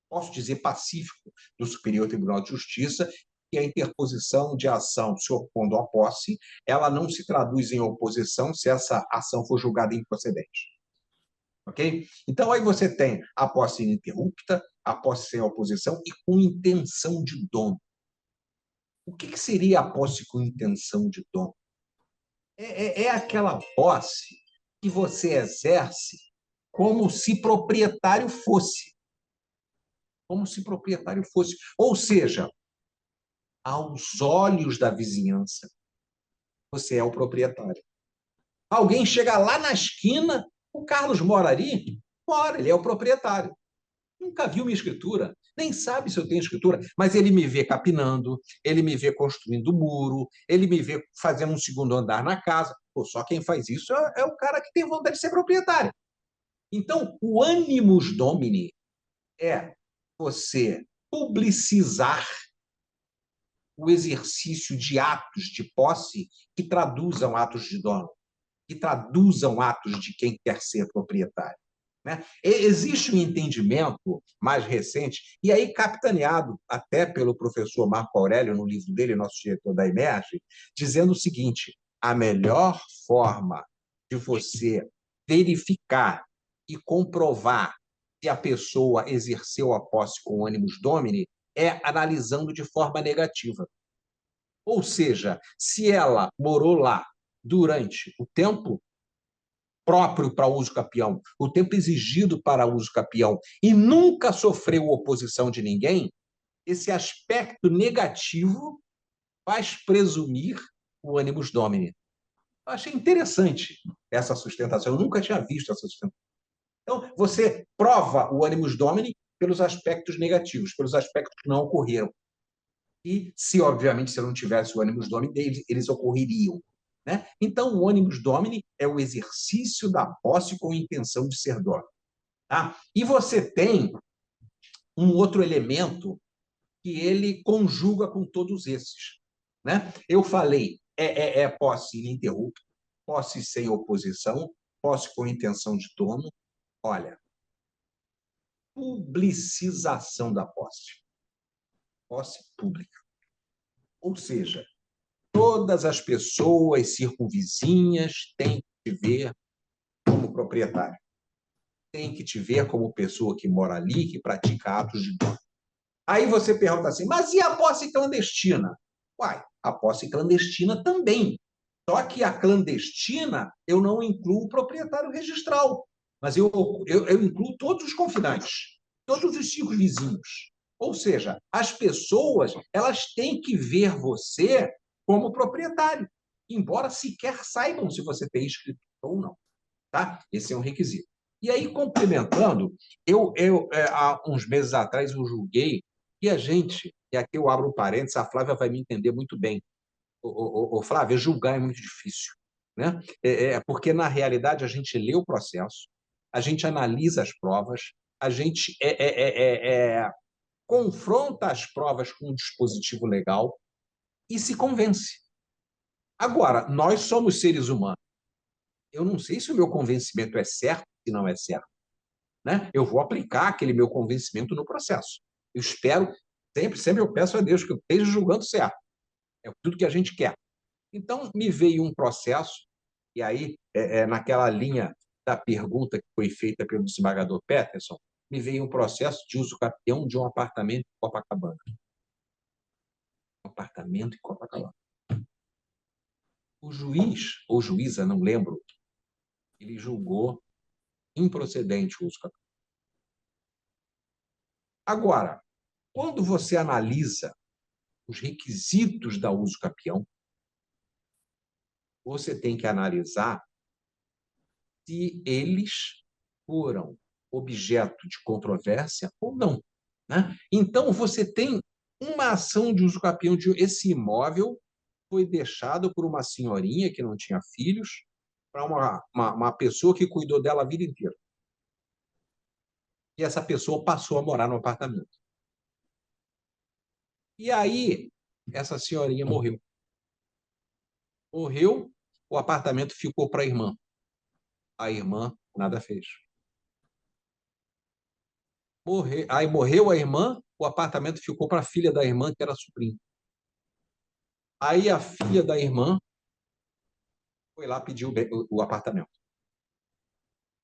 posso dizer, pacífico do Superior Tribunal de Justiça, que a interposição de ação se opondo à posse, ela não se traduz em oposição se essa ação for julgada improcedente. Ok? Então, aí você tem a posse ininterrupta, a posse sem oposição e com intenção de dono. O que seria a posse com intenção de dono? É aquela posse que você exerce como se proprietário fosse. Como se proprietário fosse. Ou seja, aos olhos da vizinhança, você é o proprietário. Alguém chega lá na esquina, o Carlos mora ali? Mora, ele é o proprietário. Nunca viu minha escritura, nem sabe se eu tenho escritura, mas ele me vê capinando, ele me vê construindo muro, ele me vê fazendo um segundo andar na casa. Pô, só quem faz isso é o cara que tem vontade de ser proprietário. Então, o animus domini é você publicizar o exercício de atos de posse que traduzam atos de dono, que traduzam atos de quem quer ser proprietário. Né? Existe um entendimento mais recente, e aí capitaneado até pelo professor Marco Aurélio, no livro dele, nosso diretor da Emerge, dizendo o seguinte: a melhor forma de você verificar e comprovar se a pessoa exerceu a posse com ânimos domini é analisando de forma negativa. Ou seja, se ela morou lá durante o tempo próprio para uso capião, o tempo exigido para uso capião, e nunca sofreu oposição de ninguém, esse aspecto negativo faz presumir o animus domini. Eu achei interessante essa sustentação, eu nunca tinha visto essa sustentação. Então, você prova o animus domini pelos aspectos negativos, pelos aspectos que não ocorreram. E, se, obviamente, se eu não tivesse o animus domini, eles ocorreriam. Né? Então, o animus domini é o exercício da posse com intenção de ser dono. Tá? E você tem um outro elemento que ele conjuga com todos esses. Né? Eu falei, posse ininterrupta, posse sem oposição, posse com intenção de dono. Olha, publicização da posse. Posse pública. Ou seja, todas as pessoas circunvizinhas têm que te ver como proprietário. Tem que te ver como pessoa que mora ali, que pratica atos de dono. Aí você pergunta assim, mas e a posse clandestina? Uai, a posse clandestina também. Só que a clandestina eu não incluo o proprietário registral, mas eu incluo todos os confinantes, todos os 5 vizinhos. Ou seja, as pessoas elas têm que ver você como proprietário, embora sequer saibam se você tem escritura ou não. Tá? Esse é um requisito. E aí, complementando, há uns meses atrás eu julguei que a gente, e aqui eu abro um parênteses, a Flávia vai me entender muito bem. Flávia, julgar é muito difícil. Né? Porque, na realidade, a gente lê o processo, a gente analisa as provas, a gente confronta as provas com um dispositivo legal e se convence. Agora, nós somos seres humanos. Eu não sei se o meu convencimento é certo, se não é certo. Né? Eu vou aplicar aquele meu convencimento no processo. Eu espero, sempre eu peço a Deus que eu esteja julgando certo. É tudo que a gente quer. Então, me veio um processo, e aí, naquela linha da pergunta que foi feita pelo desembargador Peterson, me veio um processo de uso capião de um apartamento em Copacabana. Um apartamento em Copacabana. O juiz, ou juíza, não lembro, ele julgou improcedente o uso capião. Agora, quando você analisa os requisitos da uso capião, você tem que analisar se eles foram objeto de controvérsia ou não. Né? Então, você tem uma ação de uso capião de esse imóvel foi deixado por uma senhorinha que não tinha filhos para uma pessoa que cuidou dela a vida inteira. E essa pessoa passou a morar no apartamento. E aí, essa senhorinha morreu. Morreu, o apartamento ficou para a irmã. A irmã nada fez. Aí morreu a irmã, o apartamento ficou para a filha da irmã, que era sobrinha. Aí a filha da irmã foi lá pedir o apartamento.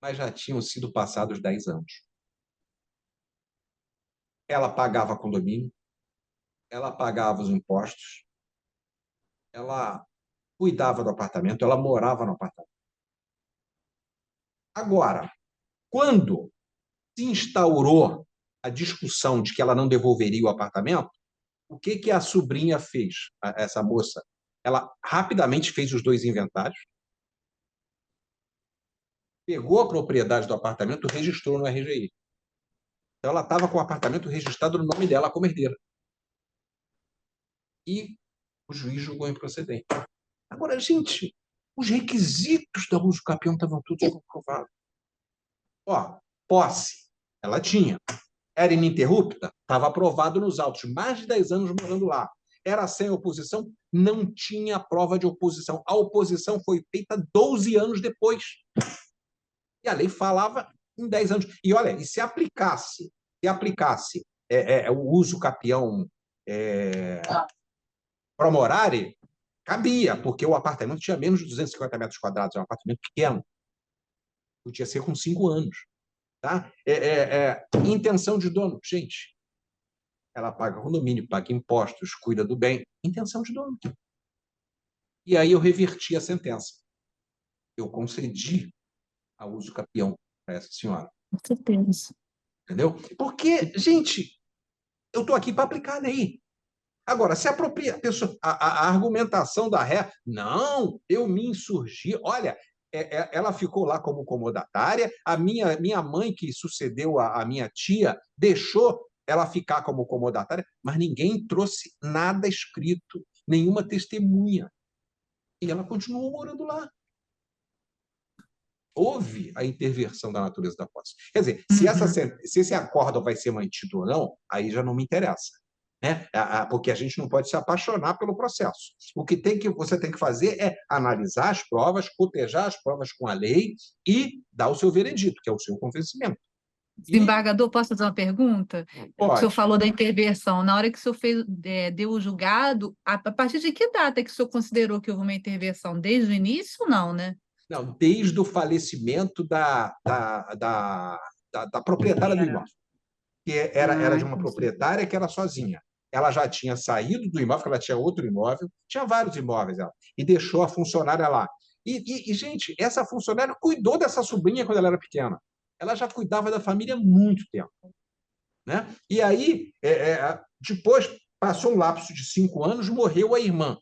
Mas já tinham sido passados 10 anos. Ela pagava condomínio, ela pagava os impostos, ela cuidava do apartamento, ela morava no apartamento. Agora, quando se instaurou a discussão de que ela não devolveria o apartamento, o que a sobrinha fez, essa moça? Ela rapidamente fez os 2 inventários, pegou a propriedade do apartamento, registrou no RGI. Então, ela estava com o apartamento registrado no nome dela como herdeira. E o juiz julgou improcedente. Agora, gente, os requisitos da uso capião estavam todos comprovados. Ó, posse, ela tinha. Era ininterrupta? Estava aprovado nos autos. Mais de 10 anos morando lá. Era sem oposição? Não tinha prova de oposição. A oposição foi feita 12 anos depois. E a lei falava em 10 anos. E olha, e se aplicasse o uso capião promorare, cabia, porque o apartamento tinha menos de 250 metros quadrados, é um apartamento pequeno. Podia ser com 5 anos. Tá? Intenção de dono. Gente, ela paga condomínio, paga impostos, cuida do bem. Intenção de dono. E aí eu reverti a sentença. Eu concedi a uso capião para essa senhora. Com certeza. Entendeu? Porque, gente, eu estou aqui para aplicar a lei. Agora, se apropria a argumentação da ré, não, eu me insurgi. Olha, ela ficou lá como comodatária, a minha mãe, que sucedeu a minha tia, deixou ela ficar como comodatária, mas ninguém trouxe nada escrito, nenhuma testemunha. E ela continuou morando lá. Houve a intervenção da natureza da posse. Quer dizer, se esse acordo vai ser mantido ou não, aí já não me interessa. Né? Porque a gente não pode se apaixonar pelo processo. O que você tem que fazer é analisar as provas, cotejar as provas com a lei e dar o seu veredito, que é o seu convencimento. Desembargador, posso fazer uma pergunta? Pode. O senhor falou da intervenção. Na hora que o senhor deu o julgado, a partir de que data que o senhor considerou que houve uma intervenção? Desde o início, não, né? Não, desde o falecimento da proprietária do imóvel. Que era de uma proprietária que era sozinha. Ela já tinha saído do imóvel, ela tinha outro imóvel, tinha vários imóveis, e deixou a funcionária lá. Gente, essa funcionária cuidou dessa sobrinha quando ela era pequena. Ela já cuidava da família há muito tempo. Né? E aí, depois, passou um lapso de 5 anos, morreu a irmã.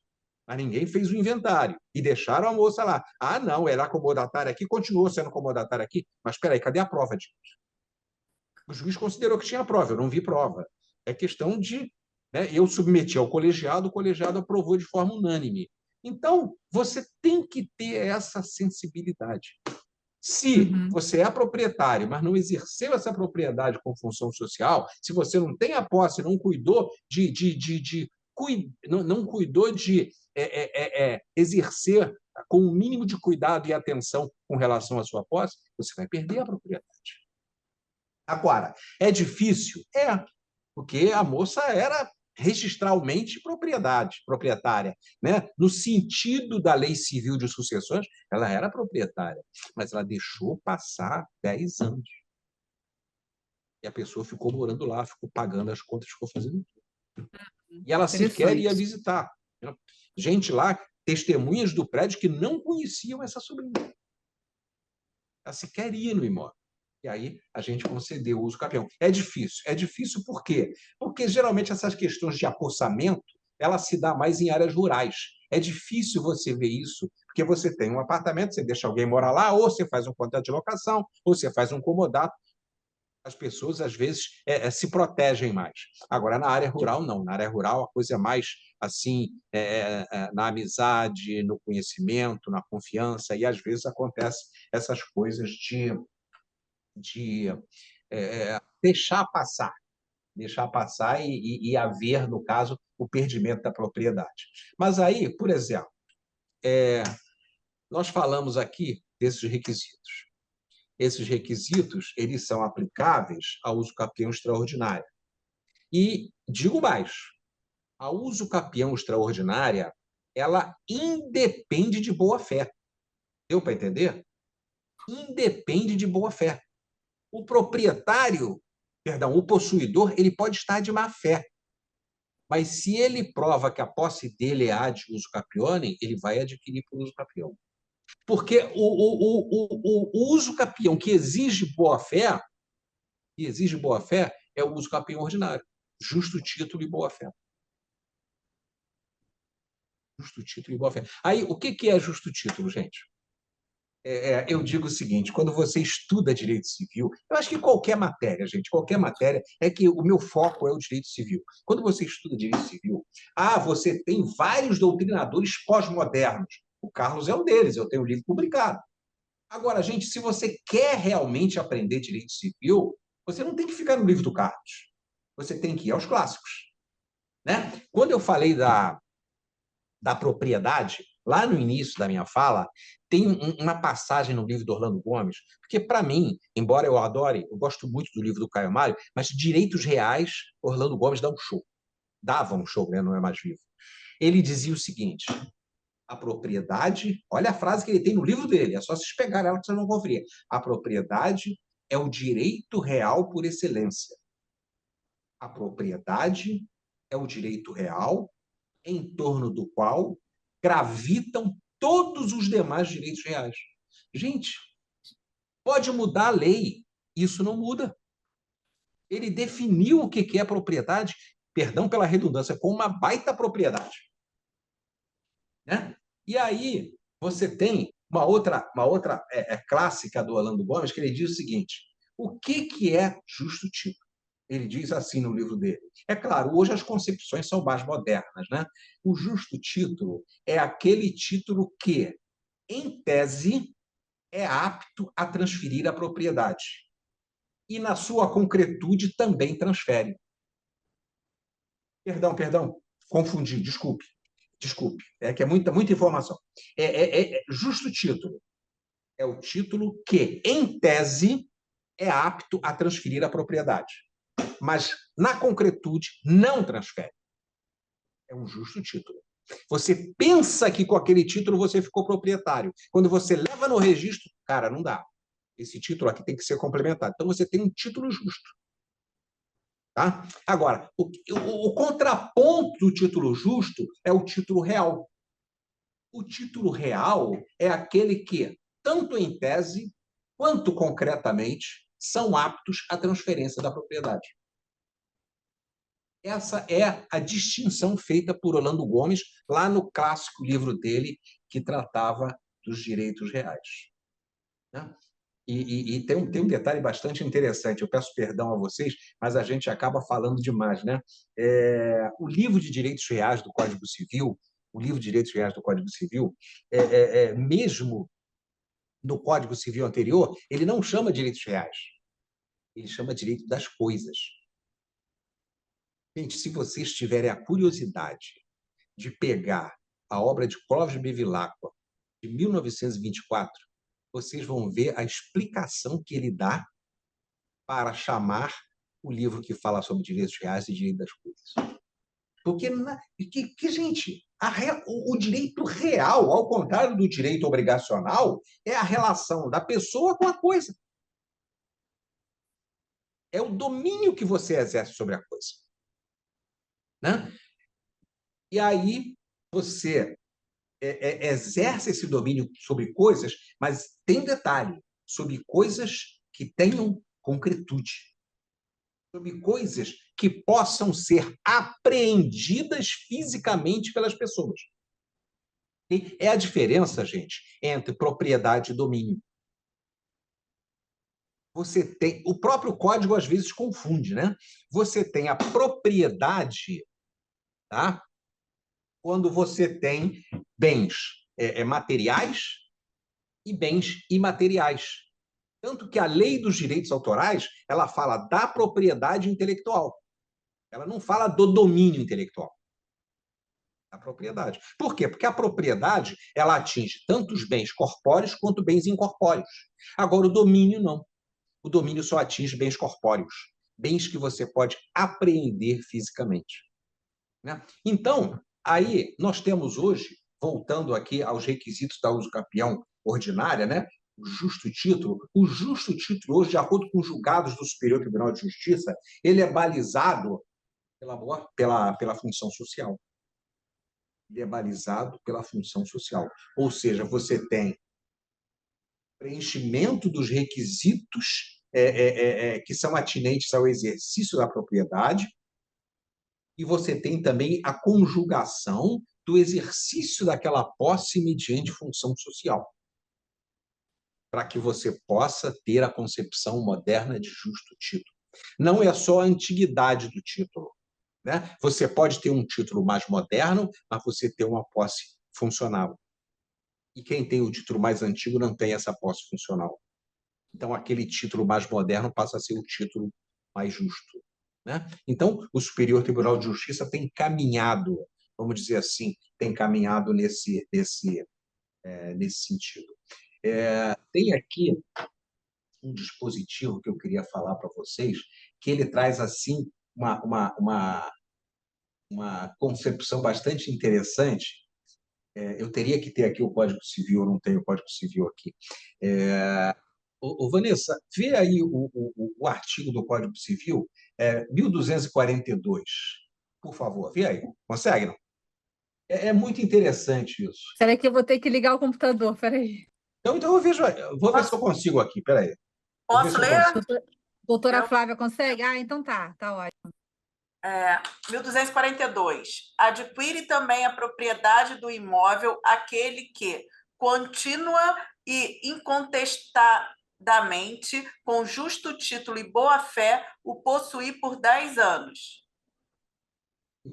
Mas ninguém fez o inventário. E deixaram a moça lá. Ah, não, era comodatária aqui, continuou sendo comodatária aqui. Mas espera aí, cadê a prova disso? O juiz considerou que tinha prova, eu não vi prova. É questão de... Né, eu submeti ao colegiado, o colegiado aprovou de forma unânime. Então, você tem que ter essa sensibilidade. Se você é proprietário, mas não exerceu essa propriedade com função social, se você não tem a posse, não cuidou não cuidou de exercer com o mínimo de cuidado e atenção com relação à sua posse, você vai perder a propriedade. Agora, é difícil? Porque a moça era registralmente proprietária, né? No sentido da lei civil de sucessões, ela era proprietária, mas ela deixou passar 10 anos. E a pessoa ficou morando lá, ficou pagando as contas, ficou fazendo tudo. E ela sequer ia visitar. Gente lá, testemunhas do prédio que não conheciam essa sobrinha. Ela sequer ia no imóvel. E aí a gente concedeu o uso capião. É difícil por quê? Porque geralmente essas questões de apossamento, ela se dá mais em áreas rurais. É difícil você ver isso, porque você tem um apartamento, você deixa alguém morar lá, ou você faz um contrato de locação, ou você faz um comodato. As pessoas, às vezes, se protegem mais. Agora, na área rural, não. Na área rural, a coisa é mais, assim, na amizade, no conhecimento, na confiança, e, às vezes, acontece essas coisas de deixar passar e haver, no caso, o perdimento da propriedade. Mas aí, por exemplo, nós falamos aqui desses requisitos. Esses requisitos, eles são aplicáveis ao uso capião extraordinário. E, digo mais, a uso capião extraordinária, ela independe de boa-fé. Deu para entender? Independe de boa-fé. O proprietário, perdão, o possuidor, ele pode estar de má-fé, Mas se ele prova que a posse dele é ad uso capione, ele vai adquirir por uso capião. Porque o uso capião que exige boa-fé, é o uso capião ordinário. Justo título e boa-fé. Justo título e boa-fé. Aí, o que é justo título, gente? Eu digo o seguinte, quando você estuda direito civil, eu acho que qualquer matéria, gente, qualquer matéria, é que o meu foco é o direito civil. Quando você estuda direito civil, você tem vários doutrinadores pós-modernos. O Carlos é um deles, eu tenho um livro publicado. Agora, gente, se você quer realmente aprender direito civil, você não tem que ficar no livro do Carlos. Você tem que ir aos clássicos, né? Quando eu falei da propriedade, lá no início da minha fala, tem uma passagem no livro do Orlando Gomes, porque, para mim, embora eu adore, eu gosto muito do livro do Caio Mário, mas direitos reais, Orlando Gomes dá um show. Dava um show, né? Não é mais vivo. Ele dizia o seguinte: a propriedade, olha a frase que ele tem no livro dele, é só vocês pegarem ela que vocês vão conferir. A propriedade é o direito real por excelência. A propriedade é o direito real em torno do qual gravitam todos os demais direitos reais. Gente, pode mudar a lei, isso não muda. Ele definiu o que é propriedade, perdão pela redundância, com uma baita propriedade. Né? E aí você tem uma outra clássica do Orlando Gomes, que ele diz o seguinte: o que é justo título? Ele diz assim no livro dele. É claro, hoje as concepções são mais modernas, né? O justo título é aquele título que, em tese, é apto a transferir a propriedade. E, na sua concretude, também transfere. Perdão, confundi, desculpe. É que é muita informação. Justo título é o título que, em tese, é apto a transferir a propriedade, mas, na concretude, não transfere. É um justo título. Você pensa que com aquele título você ficou proprietário. Quando você leva no registro, cara, não dá. Esse título aqui tem que ser complementado. Então, você tem um título justo. Tá? Agora, o contraponto do título justo é o título real. O título real é aquele que, tanto em tese quanto concretamente, são aptos à transferência da propriedade. Essa é a distinção feita por Orlando Gomes lá no clássico livro dele, que tratava dos direitos reais. Né? E tem um detalhe bastante interessante, eu peço perdão a vocês, mas a gente acaba falando demais. Né? O livro de direitos reais do Código Civil, mesmo no Código Civil anterior, ele não chama direitos reais, ele chama direito das coisas. Gente, se vocês tiverem a curiosidade de pegar a obra de Clóvis Bevilacqua, de 1924, vocês vão ver a explicação que ele dá para chamar o livro que fala sobre direitos reais e direito das coisas. Porque, gente, o direito real, ao contrário do direito obrigacional, é a relação da pessoa com a coisa. É o domínio que você exerce sobre a coisa. Né? E aí você exerce esse domínio sobre coisas, mas tem detalhe, sobre coisas que tenham concretude, sobre coisas que possam ser apreendidas fisicamente pelas pessoas. E é a diferença, gente, entre propriedade e domínio. Você tem, o próprio código às vezes confunde, né? Você tem a propriedade, tá? Quando você tem bens materiais e bens imateriais. Tanto que a lei dos direitos autorais, ela fala da propriedade intelectual. Ela não fala do domínio intelectual. Da propriedade. Por quê? Porque a propriedade, ela atinge tanto os bens corpóreos quanto bens incorpóreos. Agora, o domínio não. O domínio só atinge bens corpóreos. Bens que você pode apreender fisicamente. Né? Então, aí nós temos hoje, voltando aqui aos requisitos da uso capião ordinária, né? O justo título hoje, de acordo com os julgados do Superior Tribunal de Justiça, ele é balizado pela função social. Ele é balizado pela função social. Ou seja, você tem preenchimento dos requisitos que são atinentes ao exercício da propriedade, e você tem também a conjugação do exercício daquela posse mediante função social, para que você possa ter a concepção moderna de justo título. Não é só a antiguidade do título, né? Você pode ter um título mais moderno, mas você ter uma posse funcional. E quem tem o título mais antigo não tem essa posse funcional. Então, aquele título mais moderno passa a ser o título mais justo, né? Então, o Superior Tribunal de Justiça tem caminhado, vamos dizer assim, tem caminhado nesse sentido. Tem aqui um dispositivo que eu queria falar para vocês, que ele traz assim uma concepção bastante interessante. Eu teria que ter aqui o Código Civil, eu não tenho o Código Civil aqui. Vanessa, vê aí o artigo do Código Civil, 1242, por favor, vê aí. Consegue, não? É muito interessante isso. Será que eu vou ter que ligar o computador? Peraí. Então eu vou ver se eu consigo aqui, peraí. Posso ler? Doutora Flávia, consegue? Ah, então tá ótimo. 1242. Adquire também a propriedade do imóvel aquele que, contínua e incontestadamente, com justo título e boa-fé, o possuir por 10 anos.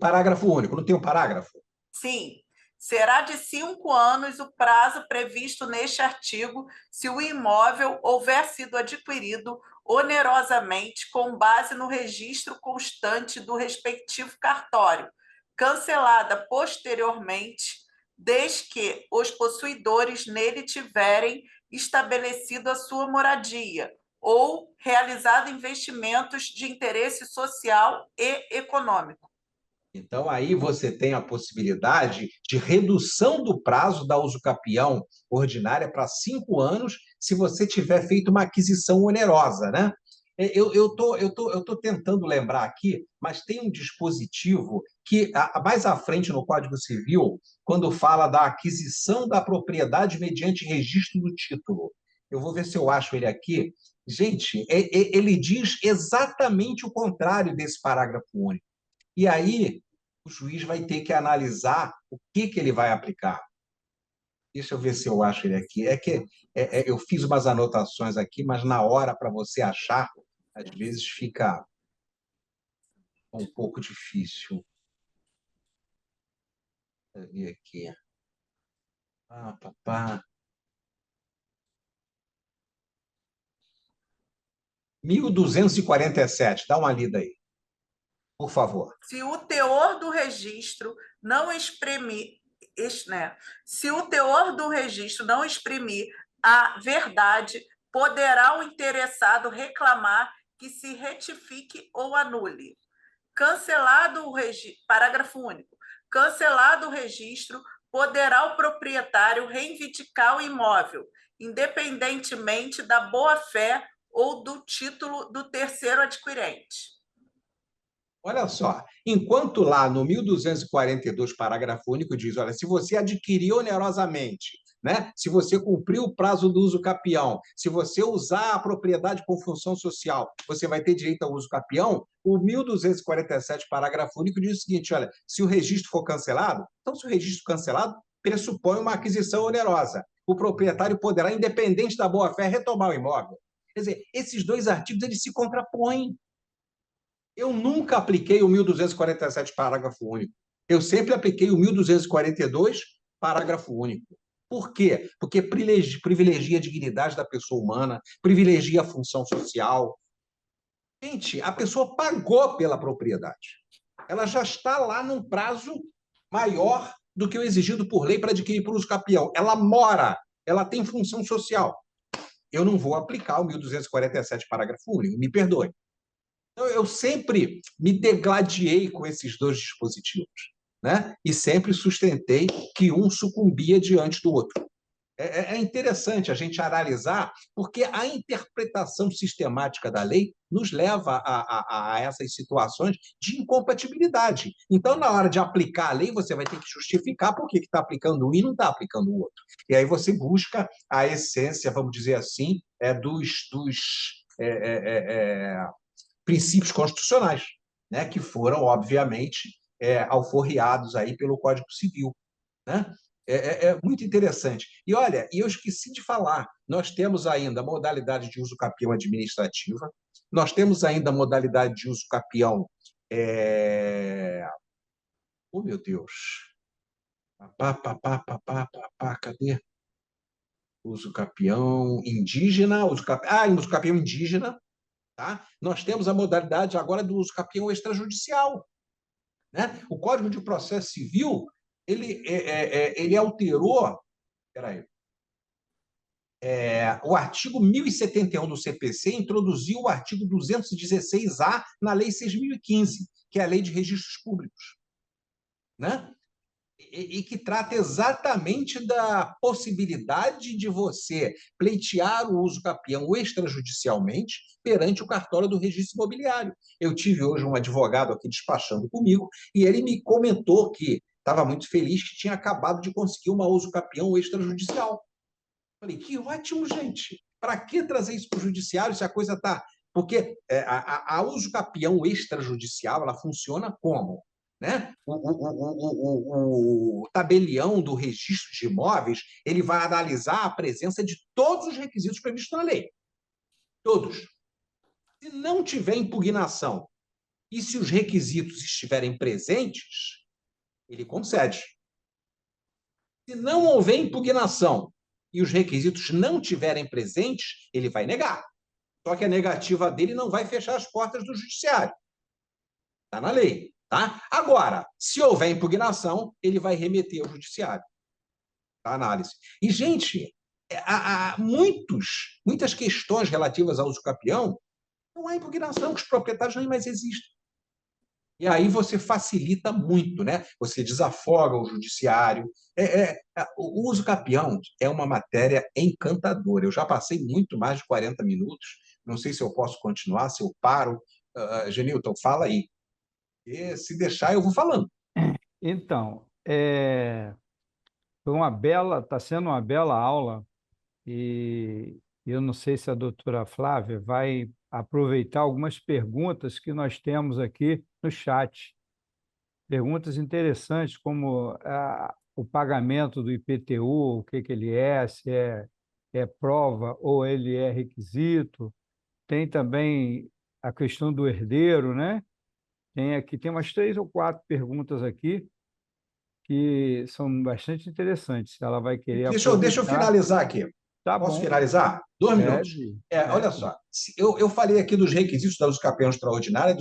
Parágrafo único, não tem um parágrafo? Sim. Será de 5 anos o prazo previsto neste artigo se o imóvel houver sido adquirido onerosamente com base no registro constante do respectivo cartório, cancelada posteriormente, desde que os possuidores nele tiverem estabelecido a sua moradia ou realizado investimentos de interesse social e econômico. Então, aí você tem a possibilidade de redução do prazo da usucapião ordinária para 5 anos, se você tiver feito uma aquisição onerosa, né? Eu tô tentando lembrar aqui, mas tem um dispositivo que, mais à frente no Código Civil, quando fala da aquisição da propriedade mediante registro do título. Eu vou ver se eu acho ele aqui. Gente, ele diz exatamente o contrário desse parágrafo único. E aí, o juiz vai ter que analisar o que ele vai aplicar. Deixa eu ver se eu acho ele aqui. Eu fiz umas anotações aqui, mas na hora, para você achar, às vezes fica um pouco difícil. Deixa eu ver aqui. Papá. 1247, dá uma lida aí, por favor. Se o teor do registro não exprimir, se o teor do registro não exprimir a verdade, poderá o interessado reclamar que se retifique ou anule. Cancelado o registro, parágrafo único. Cancelado o registro, poderá o proprietário reivindicar o imóvel, independentemente da boa-fé ou do título do terceiro adquirente. Olha só, enquanto lá no 1242, parágrafo único, diz, olha, se você adquirir onerosamente, né? Se você cumprir o prazo do uso capião, se você usar a propriedade com função social, você vai ter direito ao uso capião, o 1247, parágrafo único, diz o seguinte, olha, se o registro for cancelado, então se o registro cancelado, pressupõe uma aquisição onerosa. O proprietário poderá, independente da boa-fé, retomar o imóvel. Quer dizer, esses dois artigos, eles se contrapõem. Eu nunca apliquei o 1247, parágrafo único. Eu sempre apliquei o 1242, parágrafo único. Por quê? Porque privilegia a dignidade da pessoa humana, privilegia a função social. Gente, a pessoa pagou pela propriedade. Ela já está lá num prazo maior do que o exigido por lei para adquirir por uso capião. Ela mora, ela tem função social. Eu não vou aplicar o 1247, parágrafo único, me perdoe. Eu sempre me degladiei com esses dois dispositivos, né? E sempre sustentei que um sucumbia diante do outro. É interessante a gente analisar, porque a interpretação sistemática da lei nos leva a essas situações de incompatibilidade. Então, na hora de aplicar a lei, você vai ter que justificar por que está aplicando um e não está aplicando o outro. E aí você busca a essência, vamos dizer assim, dos princípios constitucionais, né, que foram, obviamente, alforriados aí pelo Código Civil, né? É muito interessante. E olha, eu esqueci de falar, nós temos ainda a modalidade de uso capião administrativa, nós temos ainda a modalidade de uso capião. Oh, meu Deus! Cadê? Uso capião indígena, uso capião indígena, tá? Nós temos a modalidade agora do uso capião extrajudicial, né? O Código de Processo Civil ele alterou, peraí, o artigo 1071 do CPC introduziu o artigo 216-A na Lei 6.015, que é a Lei de Registros Públicos, né? E que trata exatamente da possibilidade de você pleitear o uso capião extrajudicialmente perante o cartório do registro imobiliário. Eu tive hoje um advogado aqui despachando comigo e ele me comentou que estava muito feliz que tinha acabado de conseguir uma uso capião extrajudicial. Falei, que ótimo, gente! Para que trazer isso para o judiciário se a coisa está... Porque a uso capião extrajudicial, ela funciona como? Né? O tabelião do registro de imóveis ele vai analisar a presença de todos os requisitos previstos na lei. Todos. Se não tiver impugnação e se os requisitos estiverem presentes, ele concede. Se não houver impugnação e os requisitos não estiverem presentes, ele vai negar. Só que a negativa dele não vai fechar as portas do judiciário. Está na lei. Tá? Agora, se houver impugnação, ele vai remeter ao judiciário. A análise. E, gente, há muitas questões relativas ao uso capião, não há impugnação, que os proprietários nem mais existem. E aí você facilita muito, né? Você desafoga o judiciário. O uso capião é uma matéria encantadora. Eu já passei muito mais de 40 minutos. Não sei se eu posso continuar, se eu paro. Genilton, fala aí. E se deixar, eu vou falando. Então, está sendo uma bela aula e eu não sei se a doutora Flávia vai aproveitar algumas perguntas que nós temos aqui no chat. Perguntas interessantes, como o pagamento do IPTU, o que ele é, se é prova ou ele é requisito. Tem também a questão do herdeiro, né? Tem umas 3 ou 4 perguntas aqui que são bastante interessantes. Ela vai querer Deixa eu finalizar aqui. Tá Posso bom. finalizar? 2 minutos. Deve. Olha só, eu falei aqui dos requisitos da uso capião extraordinária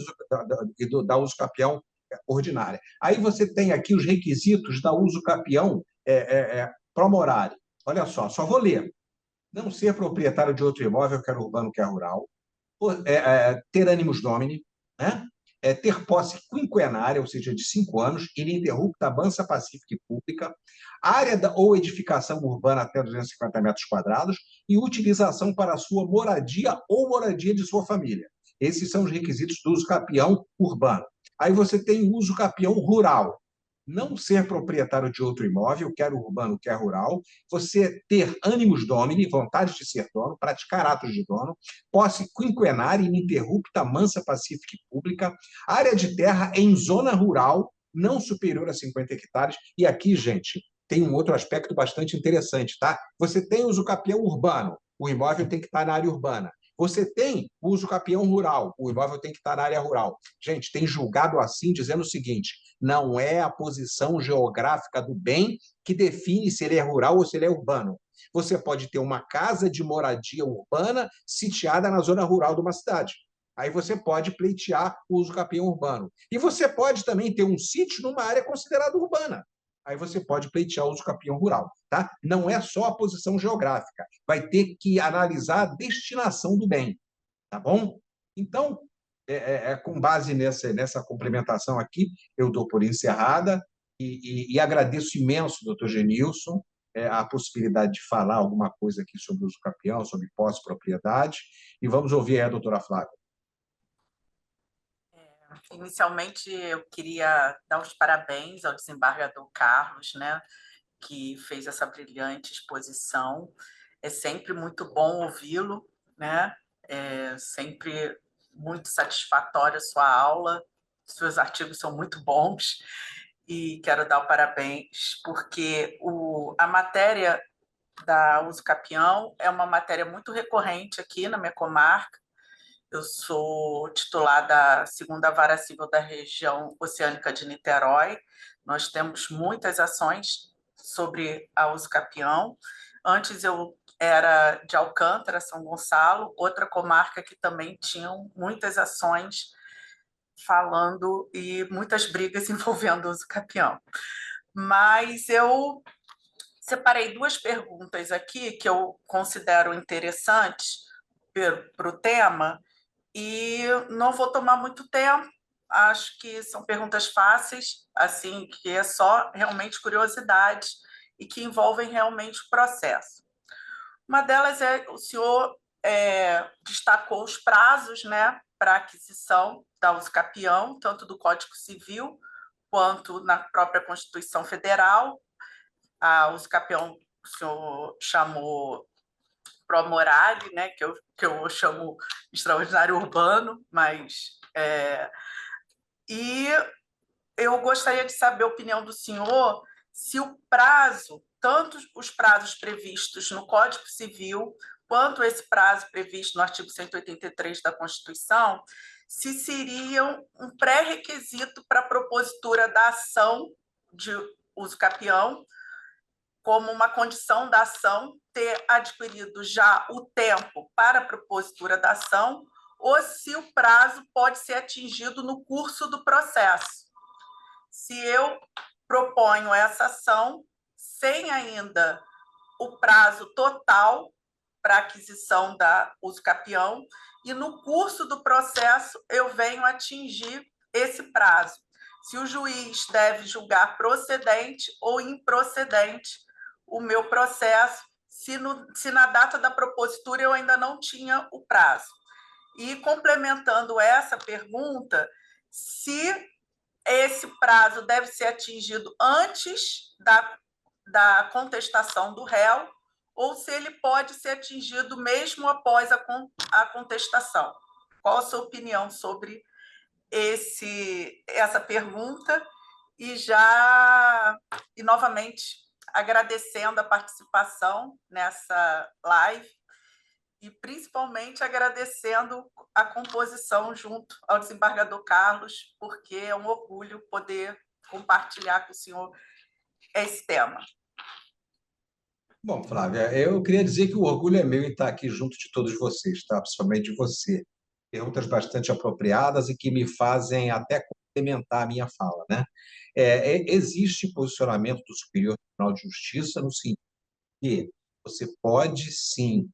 e da uso capião ordinária. Aí você tem aqui os requisitos da uso capião pró-morário. Olha só vou ler. Não ser proprietário de outro imóvel, quer urbano, quer rural. Ter animus domini, né? Ter posse quinquenária, ou seja, de 5 anos, ininterrupta, mansa, pacífica e pública, área ou edificação urbana até 250 metros quadrados e utilização para sua moradia ou moradia de sua família. Esses são os requisitos do uso capião urbano. Aí você tem o uso capião rural. Não ser proprietário de outro imóvel, quer urbano, quer rural, você ter animus domini, vontade de ser dono, praticar atos de dono, posse quinquenária, ininterrupta, mansa, pacífica e pública, área de terra em zona rural, não superior a 50 hectares. E aqui, gente, tem um outro aspecto bastante interessante, tá? Você tem o uso capião urbano, o imóvel tem que estar na área urbana. Você tem o uso capião rural, o imóvel tem que estar na área rural. Gente, tem julgado assim, dizendo o seguinte: não é a posição geográfica do bem que define se ele é rural ou se ele é urbano. Você pode ter uma casa de moradia urbana sitiada na zona rural de uma cidade. Aí você pode pleitear o uso capião urbano. E você pode também ter um sítio numa área considerada urbana. Aí você pode pleitear o uso capião rural, tá? Não é só a posição geográfica, vai ter que analisar a destinação do bem, tá bom? Então, com base nessa complementação aqui, eu dou por encerrada e agradeço imenso, doutor Genilson, a possibilidade de falar alguma coisa aqui sobre o uso capião, sobre posse e propriedade, e vamos ouvir a doutora Flávia. Inicialmente, eu queria dar os parabéns ao desembargador Carlos, né, que fez essa brilhante exposição. É sempre muito bom ouvi-lo, né? É sempre muito satisfatória a sua aula, seus artigos são muito bons, e quero dar o parabéns, porque a matéria da uso capião é uma matéria muito recorrente aqui na minha comarca. Eu sou titular da 2ª Vara Civil da região oceânica de Niterói. Nós temos muitas ações sobre a uso capião. Antes eu era de Alcântara, São Gonçalo, outra comarca que também tinham muitas ações falando e muitas brigas envolvendo o uso capião. Mas eu separei 2 perguntas aqui que eu considero interessantes para o tema, e não vou tomar muito tempo, acho que são perguntas fáceis, assim, que é só realmente curiosidade e que envolvem realmente o processo. Uma delas é, o senhor destacou os prazos, né, para aquisição da uso capião, tanto do Código Civil quanto na própria Constituição Federal. A uso capião o senhor chamou pro morale, né, que eu chamo extraordinário urbano, mas e eu gostaria de saber a opinião do senhor se o prazo, tanto os prazos previstos no Código Civil quanto esse prazo previsto no artigo 183 da Constituição, se seriam um pré-requisito para a propositura da ação de uso capião, como uma condição da ação ter adquirido já o tempo para a propositura da ação, ou se o prazo pode ser atingido no curso do processo. Se eu proponho essa ação sem ainda o prazo total para aquisição da uso capião, e no curso do processo eu venho atingir esse prazo. Se o juiz deve julgar procedente ou improcedente o meu processo, se na data da propositura eu ainda não tinha o prazo. E complementando essa pergunta, se esse prazo deve ser atingido antes da contestação do réu, ou se ele pode ser atingido mesmo após a contestação. Qual a sua opinião sobre essa pergunta? E novamente agradecendo a participação nessa live e principalmente agradecendo a composição junto ao desembargador Carlos, porque é um orgulho poder compartilhar com o senhor esse tema. Bom, Flávia, eu queria dizer que o orgulho é meu em estar aqui junto de todos vocês, tá? Principalmente de você. Perguntas bastante apropriadas e que me fazem até complementar a minha fala, né? Existe posicionamento do Superior Tribunal de Justiça no sentido que você pode, sim,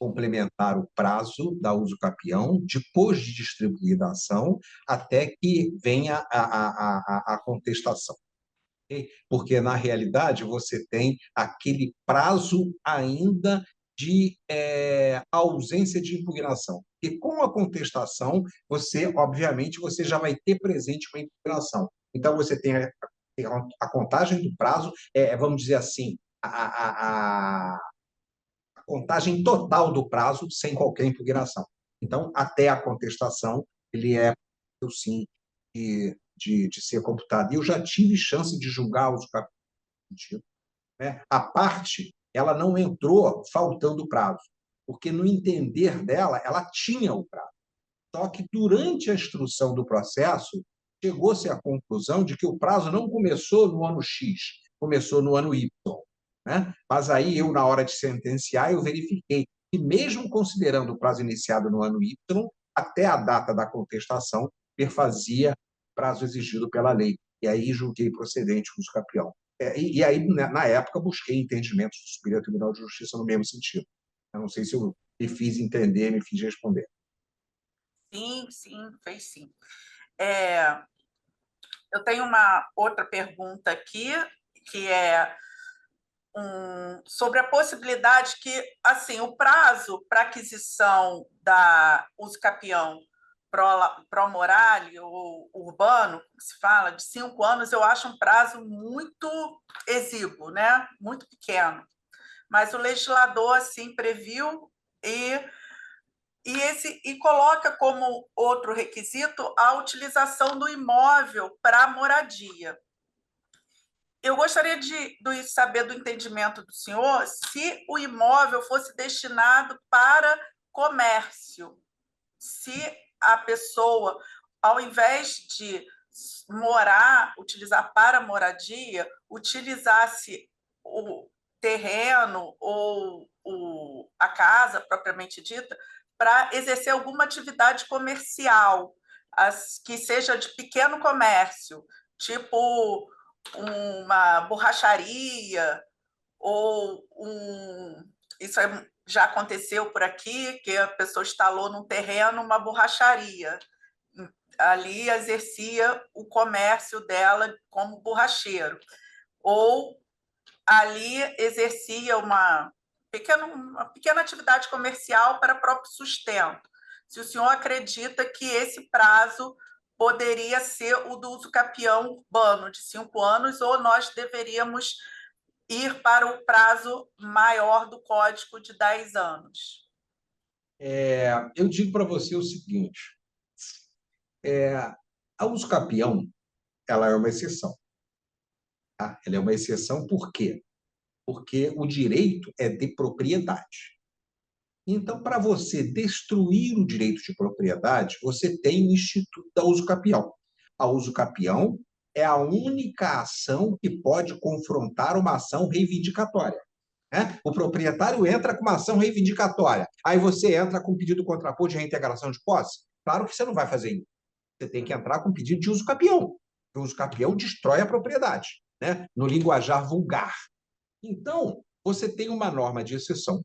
complementar o prazo da uso capião depois de distribuída a ação até que venha a contestação. Porque, na realidade, você tem aquele prazo ainda de ausência de impugnação. E com a contestação, obviamente, você já vai ter presente uma impugnação. Então, você tem a contagem do prazo, vamos dizer assim, a contagem total do prazo sem qualquer impugnação. Então, até a contestação, ele sim, de ser computado. E eu já tive chance de julgar os capítulos, né? A parte, ela não entrou faltando prazo, porque no entender dela, ela tinha o prazo. Só que durante a instrução do processo, chegou-se à conclusão de que o prazo não começou no ano X, começou no ano Y, né? Mas aí eu, na hora de sentenciar, eu verifiquei que mesmo considerando o prazo iniciado no ano Y, até a data da contestação, perfazia prazo exigido pela lei. E aí julguei procedente o uso capião. E aí, na época, busquei entendimentos do Superior Tribunal de Justiça no mesmo sentido. Eu não sei se eu me fiz entender, me fiz responder. Sim, fez sim. Eu tenho uma outra pergunta aqui, que é sobre a possibilidade que, assim, o prazo para aquisição da uso capião pró-morale ou urbano, que se fala, de 5 anos, eu acho um prazo muito exíguo, né? Muito pequeno. Mas o legislador assim previu e coloca como outro requisito a utilização do imóvel para moradia. Eu gostaria de saber do entendimento do senhor se o imóvel fosse destinado para comércio, se a pessoa, ao invés de utilizar para moradia, utilizasse o terreno ou a casa propriamente dita para exercer alguma atividade comercial, que seja de pequeno comércio, tipo uma borracharia ou isso já aconteceu por aqui, que a pessoa instalou num terreno uma borracharia. Ali exercia o comércio dela como borracheiro. Ou ali exercia uma pequena atividade comercial para próprio sustento. Se o senhor acredita que esse prazo poderia ser o do uso capião urbano, de 5 anos, ou nós deveríamos ir para o prazo maior do Código de 10 anos? Eu digo para você o seguinte, a uso capião, ela é uma exceção. Tá? Ela é uma exceção por quê? Porque o direito é de propriedade. Então, para você destruir o direito de propriedade, você tem o Instituto da uso capião. A uso capião é a única ação que pode confrontar uma ação reivindicatória. Né? O proprietário entra com uma ação reivindicatória. Aí você entra com pedido contraposto de reintegração de posse. Claro que você não vai fazer isso. Você tem que entrar com pedido de uso capião. O uso capião destrói a propriedade, né? No linguajar vulgar. Então, você tem uma norma de exceção.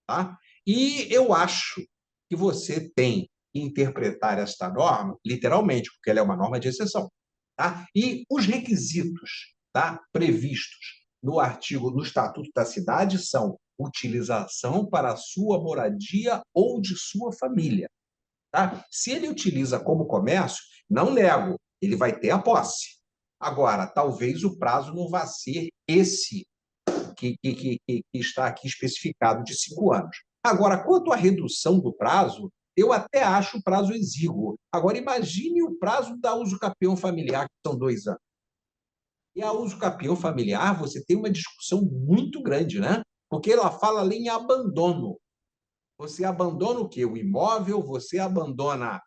Tá? E eu acho que você tem que interpretar esta norma literalmente, porque ela é uma norma de exceção. Tá? E os requisitos, tá, previstos no Estatuto da Cidade são utilização para a sua moradia ou de sua família. Tá? Se ele utiliza como comércio, não nego, ele vai ter a posse. Agora, talvez o prazo não vá ser esse que está aqui especificado de 5 anos. Agora, quanto à redução do prazo, eu até acho o prazo exíguo. Agora, imagine o prazo da uso capião familiar, que são 2 anos. E a uso capião familiar, você tem uma discussão muito grande, né? Porque ela fala ali em abandono. Você abandona o quê? O imóvel, você abandona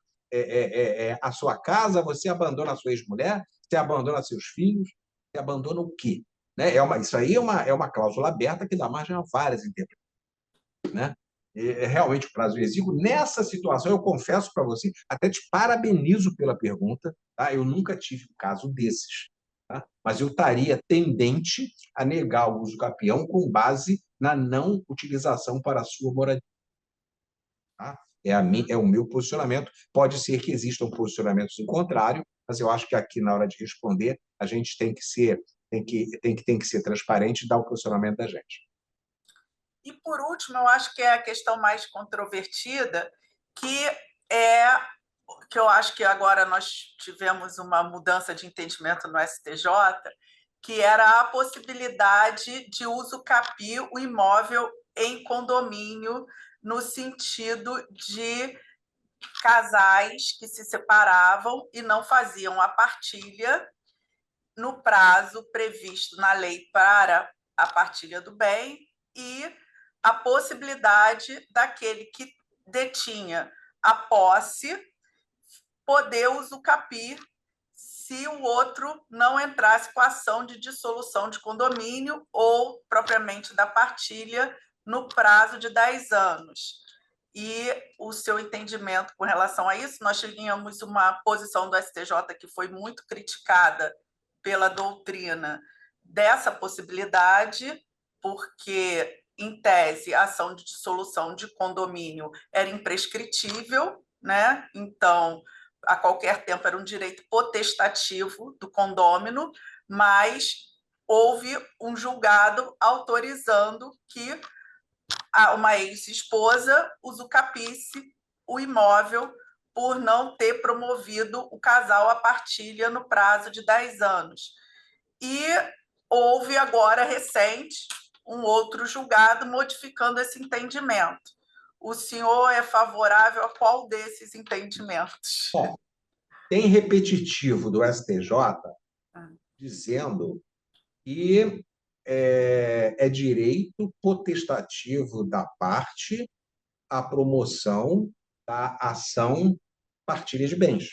a sua casa, você abandona a sua ex-mulher, você abandona seus filhos, você abandona o quê? Né? Isso aí é uma cláusula aberta que dá margem a várias interpretações. Né? Realmente o prazo exíguo. Nessa situação, eu confesso para você, até te parabenizo pela pergunta, tá? Eu nunca tive um caso desses. Tá? Mas eu estaria tendente a negar o uso capião com base na não utilização para a sua moradia. Tá? É o meu posicionamento. Pode ser que existam posicionamentos em contrário, mas eu acho que aqui, na hora de responder, a gente tem que ser transparente e dar o posicionamento da gente. E, por último, eu acho que é a questão mais controvertida, que eu acho que agora nós tivemos uma mudança de entendimento no STJ, que era a possibilidade de uso capi o imóvel em condomínio, no sentido de casais que se separavam e não faziam a partilha no prazo previsto na lei para a partilha do bem e a possibilidade daquele que detinha a posse poder usufruir se o outro não entrasse com a ação de dissolução de condomínio ou propriamente da partilha no prazo de 10 anos. E o seu entendimento com relação a isso? Nós tínhamos uma posição do STJ que foi muito criticada pela doutrina dessa possibilidade, porque, em tese, a ação de dissolução de condomínio era imprescritível, né? Então, a qualquer tempo era um direito potestativo do condômino, mas houve um julgado autorizando que uma ex-esposa usucapisse o imóvel por não ter promovido o casal à partilha no prazo de 10 anos. E houve agora, recente, um outro julgado modificando esse entendimento. O senhor é favorável a qual desses entendimentos? Bom, tem repetitivo do STJ dizendo que é direito potestativo da parte a promoção da ação partilha de bens,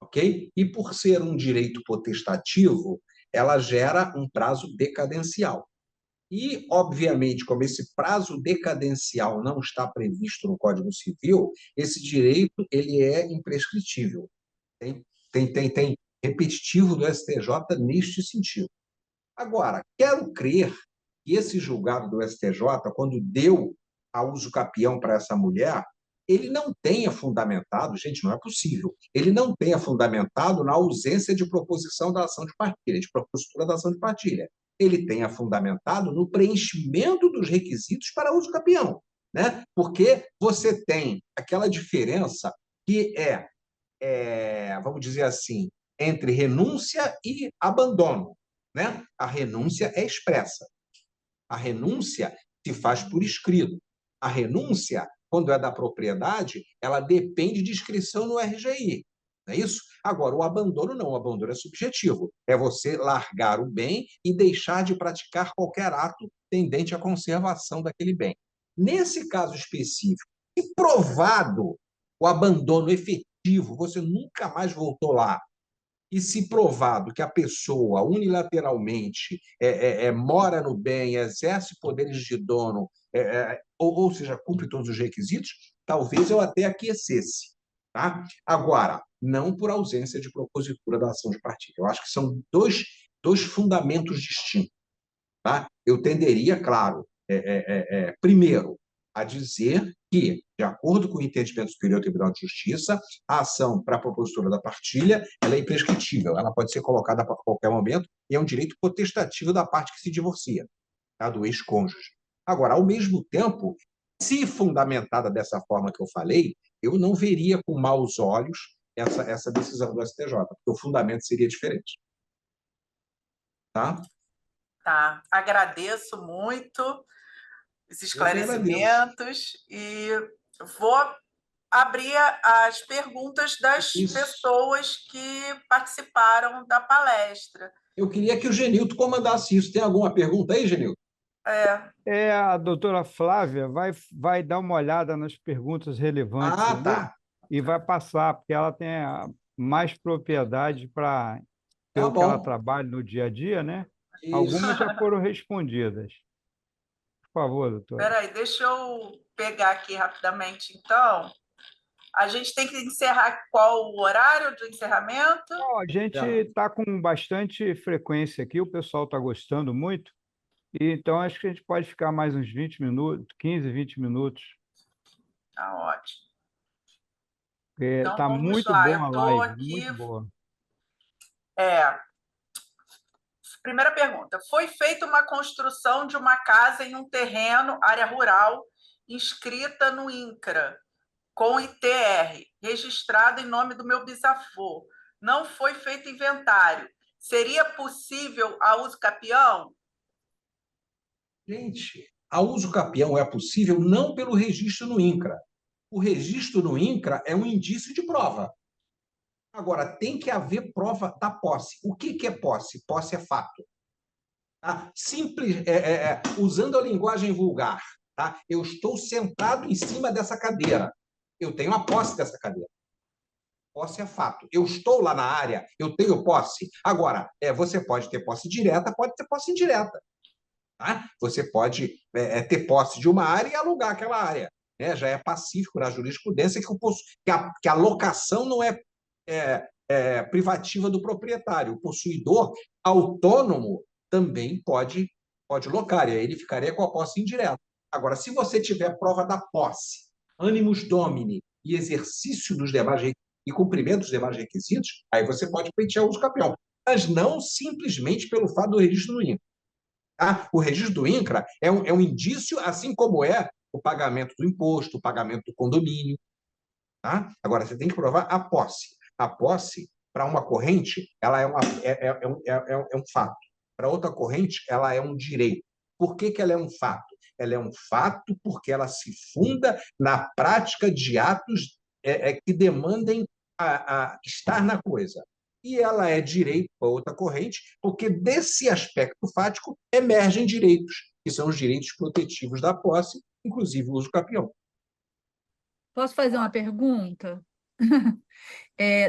ok? E por ser um direito potestativo, ela gera um prazo decadencial. E, obviamente, como esse prazo decadencial não está previsto no Código Civil, esse direito ele é imprescritível. Tem repetitivo do STJ neste sentido. Agora, quero crer que esse julgado do STJ, quando deu a uso capião para essa mulher, ele não tenha fundamentado, gente, não é possível, ele não tenha fundamentado na ausência de proposição da ação de partilha, de propositura da ação de partilha. Ele tenha fundamentado no preenchimento dos requisitos para uso capião, né? Porque você tem aquela diferença que vamos dizer assim, entre renúncia e abandono, né? A renúncia é expressa. A renúncia se faz por escrito. A renúncia, quando é da propriedade, ela depende de inscrição no RGI. Não é isso? Agora, o abandono não. O abandono é subjetivo. É você largar o bem e deixar de praticar qualquer ato tendente à conservação daquele bem. Nesse caso específico, se provado o abandono efetivo, você nunca mais voltou lá, e se provado que a pessoa unilateralmente mora no bem, exerce poderes de dono, ou seja, cumpre todos os requisitos, talvez eu até aquecesse. Tá? Agora, não por ausência de propositura da ação de partilha. Eu acho que são dois fundamentos distintos. Tá? Eu tenderia, claro, primeiro, a dizer que, de acordo com o entendimento superior do Tribunal de Justiça, a ação para a propositura da partilha ela é imprescritível, ela pode ser colocada a qualquer momento e é um direito potestativo da parte que se divorcia, tá? Do ex-cônjuge. Agora, ao mesmo tempo, se fundamentada dessa forma que eu falei, eu não veria com maus olhos essa decisão do STJ, porque o fundamento seria diferente. Tá? Tá. Agradeço muito os esclarecimentos e vou abrir as perguntas das pessoas que participaram da palestra. Eu queria que o Genilton comandasse isso. Tem alguma pergunta aí, Genilton? A doutora Flávia vai dar uma olhada nas perguntas relevantes ali tá. E vai passar, porque ela tem mais propriedade para Tá o que ela trabalha no dia a dia, né? Isso. Algumas já foram respondidas. Por favor, doutora. Espera aí, deixa eu pegar aqui rapidamente, então. A gente tem que encerrar qual o horário do encerramento? Não, a gente está com bastante frequência aqui, o pessoal está gostando muito, e então acho que a gente pode ficar mais uns 20 minutos, 15, 20 minutos. Tá ótimo. Porque Então, está vamos muito lá. boa Eu a estou live, aqui. muito boa. Primeira pergunta. Foi feita uma construção de uma casa em um terreno, área rural, inscrita no INCRA, com ITR, registrado em nome do meu bisavô. Não foi feito inventário. Seria possível a uso capião? Gente, a uso capião é possível não pelo registro no INCRA. O registro no INCRA é um indício de prova. Agora, tem que haver prova da posse. O que é posse? Posse é fato. Tá? Simples, usando a linguagem vulgar, tá? Eu estou sentado em cima dessa cadeira. Eu tenho a posse dessa cadeira. Posse é fato. Eu estou lá na área, eu tenho posse. Agora, você pode ter posse direta, pode ter posse indireta. Tá? Você pode ter posse de uma área e alugar aquela área. Né? Já é pacífico na jurisprudência que a locação não é privativa do proprietário. O possuidor autônomo também pode locar, e aí ele ficaria com a posse indireta. Agora, se você tiver prova da posse, animus domini e exercício dos demais e cumprimento dos demais requisitos, aí você pode pleitear o uso capião. mas não simplesmente pelo fato do registro do INCRA. Tá? O registro do INCRA é um indício, assim como é o pagamento do imposto, o pagamento do condomínio. Tá? Agora, você tem que provar a posse. A posse, para uma corrente, ela é um fato. Para outra corrente, ela é um direito. Por que ela é um fato? Ela é um fato porque ela se funda na prática de atos que demandem a estar na coisa. E ela é direito para outra corrente, porque desse aspecto fático emergem direitos, que são os direitos protetivos da posse, inclusive o uso capião. Posso fazer uma pergunta?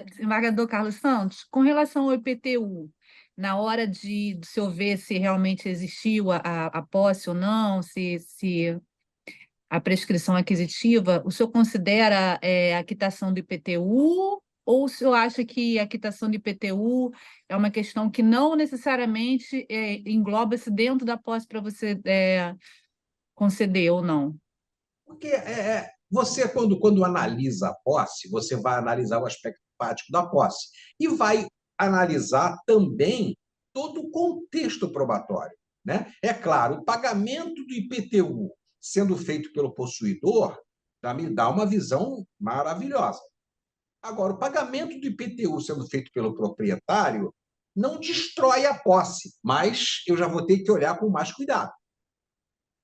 Desembargador Carlos Santos, com relação ao IPTU, na hora do senhor ver se realmente existiu a posse ou não, se a prescrição aquisitiva, o senhor considera a quitação do IPTU ou o senhor acha que a quitação do IPTU é uma questão que não necessariamente engloba-se dentro da posse para você conceder ou não? Porque você, quando analisa a posse, você vai analisar o aspecto prático da posse e vai analisar também todo o contexto probatório. Né? É claro, o pagamento do IPTU sendo feito pelo possuidor já me dá uma visão maravilhosa. Agora, o pagamento do IPTU sendo feito pelo proprietário não destrói a posse, mas eu já vou ter que olhar com mais cuidado.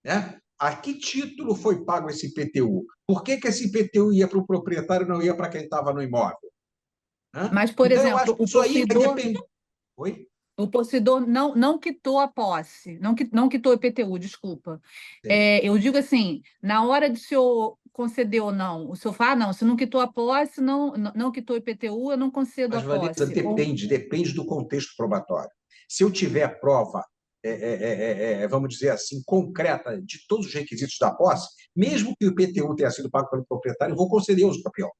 Né? A que título foi pago esse IPTU? Por que esse IPTU ia para o proprietário e não ia para quem estava no imóvel? Né? Mas, por Então, eu acho exemplo, que isso aí vai depender. Oi? o possuidor não quitou a posse, não quitou o IPTU, desculpa. Sim. Eu digo assim, na hora de o senhor conceder ou não, o senhor fala, não, se não quitou a posse, não quitou o IPTU, eu não concedo Mas, a Vanessa, posse. depende do contexto probatório. Se eu tiver prova, vamos dizer assim, concreta de todos os requisitos da posse, mesmo que o IPTU tenha sido pago pelo proprietário, eu vou conceder uso capião.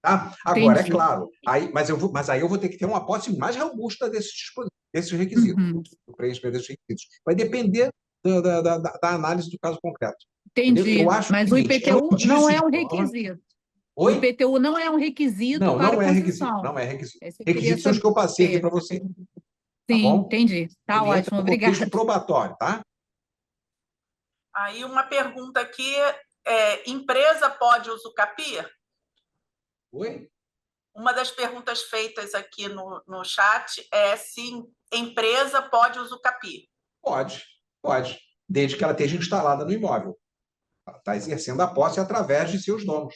Tá? Agora, é Entendi. claro, mas aí eu vou ter que ter uma posse mais robusta desses requisitos, Uhum. do preenchimento desses requisitos. Vai depender da análise do caso concreto. Entendeu? Entendi. Eu acho Mas o o seguinte, é um IPTU não indício é de um prova. requisito. O Oi? IPTU não é um requisito Não, para não é requisito. concessão. Não é requisito. Esse eu queria Requisitos são os saber. que eu passei aqui para você. Tá Sim, bom? entendi. Tá Ele entra ótimo, no contexto obrigada. probatório, tá? Aí uma pergunta aqui, empresa pode usucapiar? Oi? Uma das perguntas feitas aqui no chat é se empresa pode usucapiar. Pode. Desde que ela esteja instalada no imóvel. Ela está exercendo a posse através de seus donos.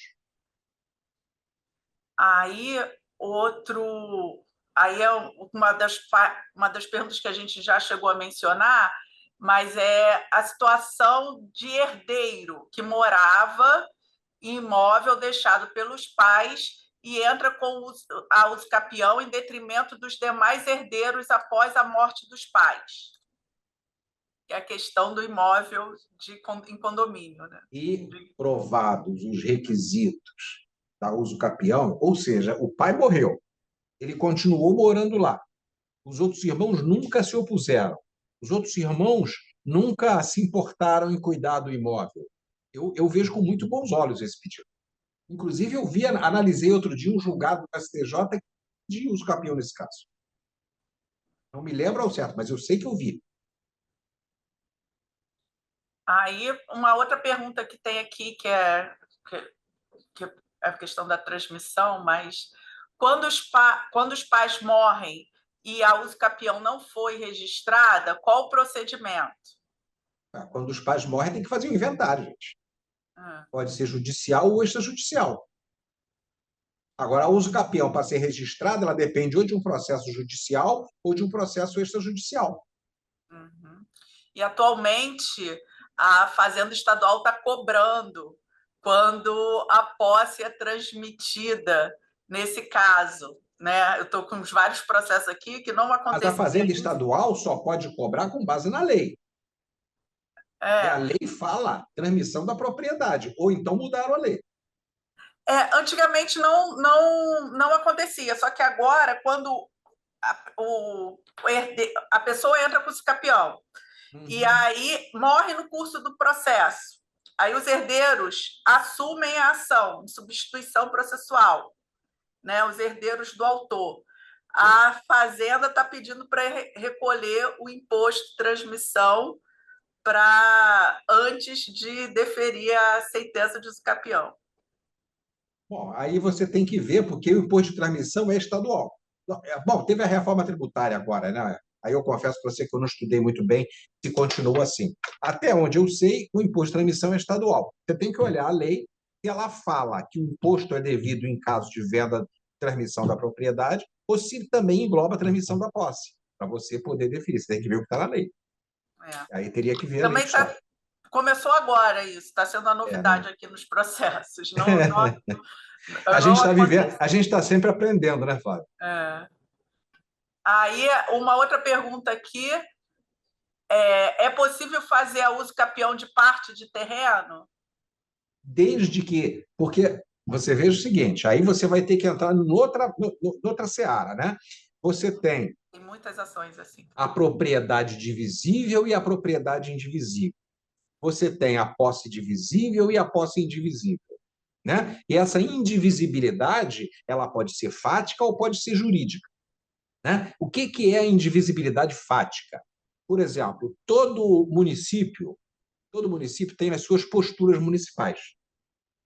Aí é uma das perguntas que a gente já chegou a mencionar, mas é a situação de herdeiro que morava em imóvel deixado pelos pais e entra com a usucapião em detrimento dos demais herdeiros após a morte dos pais. Que é a questão do imóvel em condomínio. Né? E provados os requisitos da usucapião, ou seja, o pai morreu, ele continuou morando lá. Os outros irmãos nunca se opuseram. Os outros irmãos nunca se importaram em cuidar do imóvel. Eu vejo com muito bons olhos esse pedido. Inclusive, analisei outro dia um julgado do STJ de usucapião nesse caso. Não me lembro ao certo, mas eu sei que eu vi. Aí, uma outra pergunta que tem aqui, que é a questão da transmissão, mas quando os pais morrem e a usucapião não foi registrada, qual o procedimento? Quando os pais morrem, tem que fazer um inventário, gente. Pode ser judicial ou extrajudicial. Agora, a usucapião, para ser registrada, ela depende ou de um processo judicial ou de um processo extrajudicial. Uhum. E, atualmente, a Fazenda Estadual está cobrando quando a posse é transmitida nesse caso. Né? Eu estou com vários processos aqui que não acontecem. Mas a Fazenda Estadual só pode cobrar com base na lei. E a lei fala transmissão da propriedade, ou então mudaram a lei. Antigamente não acontecia, só que agora, quando a pessoa entra com o usucapião e aí morre no curso do processo, aí os herdeiros assumem a ação de substituição processual, né? Os herdeiros do autor. a Fazenda está pedindo para recolher o imposto de transmissão para antes de deferir a sentença de usucapião. Bom, aí você tem que ver, porque o imposto de transmissão é estadual. Bom, teve a reforma tributária agora, né? Aí eu confesso para você que eu não estudei muito bem se continua assim. Até onde eu sei, o imposto de transmissão é estadual. Você tem que olhar a lei, se ela fala que o imposto é devido em caso de venda, transmissão da propriedade, ou se também engloba a transmissão da posse, para você poder definir. Você tem que ver o que está na lei. É. Aí teria que ver a lei. Também começou agora isso, está sendo a novidade aqui nos processos. A gente está vivendo, a gente está sempre aprendendo, né, Flávio? Aí, uma outra pergunta aqui: é possível fazer a usucapião de parte de terreno? Desde que. Porque você veja o seguinte, aí você vai ter que entrar noutra seara, né? Você tem muitas ações assim. A propriedade divisível e a propriedade indivisível. Você tem a posse divisível e a posse indivisível, né? E essa indivisibilidade, ela pode ser fática ou pode ser jurídica, né? O que é a indivisibilidade fática? Por exemplo, todo município tem as suas posturas municipais.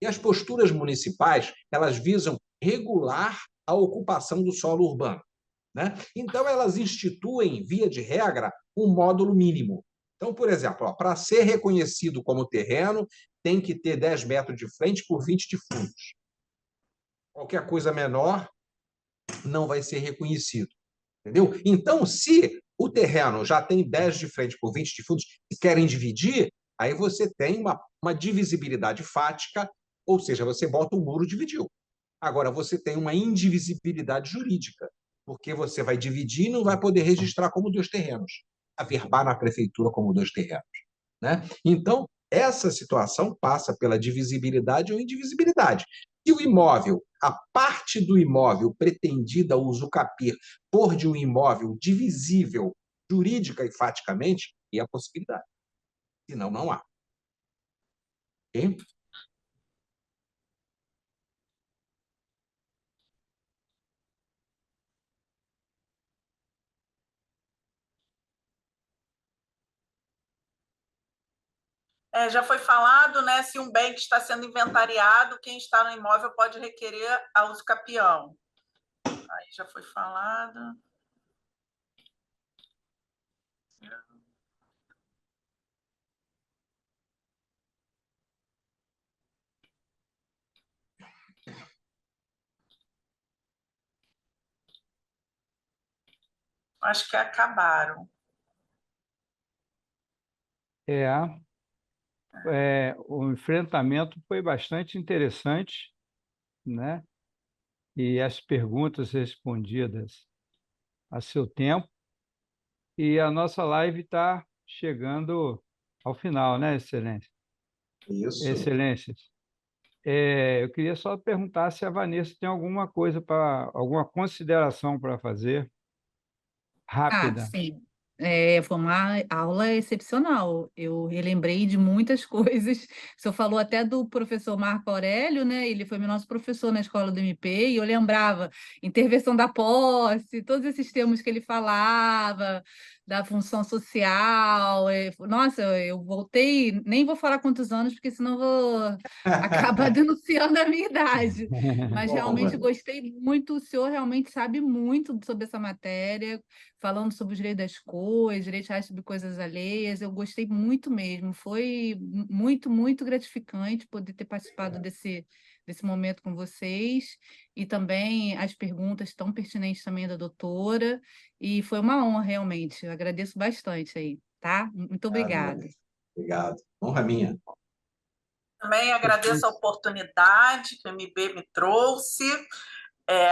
E as posturas municipais, elas visam regular a ocupação do solo urbano, né? Então, elas instituem, via de regra, um módulo mínimo. Então, por exemplo, para ser reconhecido como terreno, tem que ter 10 metros de frente por 20 de fundos. Qualquer coisa menor não vai ser reconhecido. Entendeu? Então, se o terreno já tem 10 de frente por 20 de fundos e querem dividir, aí você tem uma divisibilidade fática, ou seja, você bota um muro e dividiu. Agora, você tem uma indivisibilidade jurídica, porque você vai dividir e não vai poder registrar como 2 terrenos, averbar na prefeitura como 2 terrenos, né? Então, essa situação passa pela divisibilidade ou indivisibilidade. Se o imóvel, a parte do imóvel pretendida ao usucapir for de um imóvel divisível jurídica e faticamente, é a possibilidade. Senão, não há. Okay? Já foi falado, né? Se um bem que está sendo inventariado, quem está no imóvel pode requerer a usucapião. Aí já foi falado. Acho que acabaram. O enfrentamento foi bastante interessante, né? E as perguntas respondidas a seu tempo. E a nossa live está chegando ao final, né, Excelência? Isso. Excelências. Eu queria só perguntar se a Vanessa tem alguma coisa alguma consideração para fazer, rápida. Sim. Foi uma aula excepcional. Eu relembrei de muitas coisas. O senhor falou até do professor Marco Aurélio, né? Ele foi meu nosso professor na escola do MP, e eu lembrava intervenção da posse, todos esses termos que ele falava, da função social. Nossa, eu voltei, nem vou falar quantos anos, porque senão vou acabar denunciando a minha idade. Mas realmente gostei muito, o senhor realmente sabe muito sobre essa matéria, falando sobre os direitos das coisas, direitos reais sobre coisas alheias. Eu gostei muito mesmo. Foi muito, muito gratificante poder ter participado desse momento com vocês, e também as perguntas tão pertinentes também da doutora, e foi uma honra, realmente. Eu agradeço bastante aí, tá? Muito obrigada. Obrigado. Honra minha. Também agradeço a oportunidade que o MB me trouxe.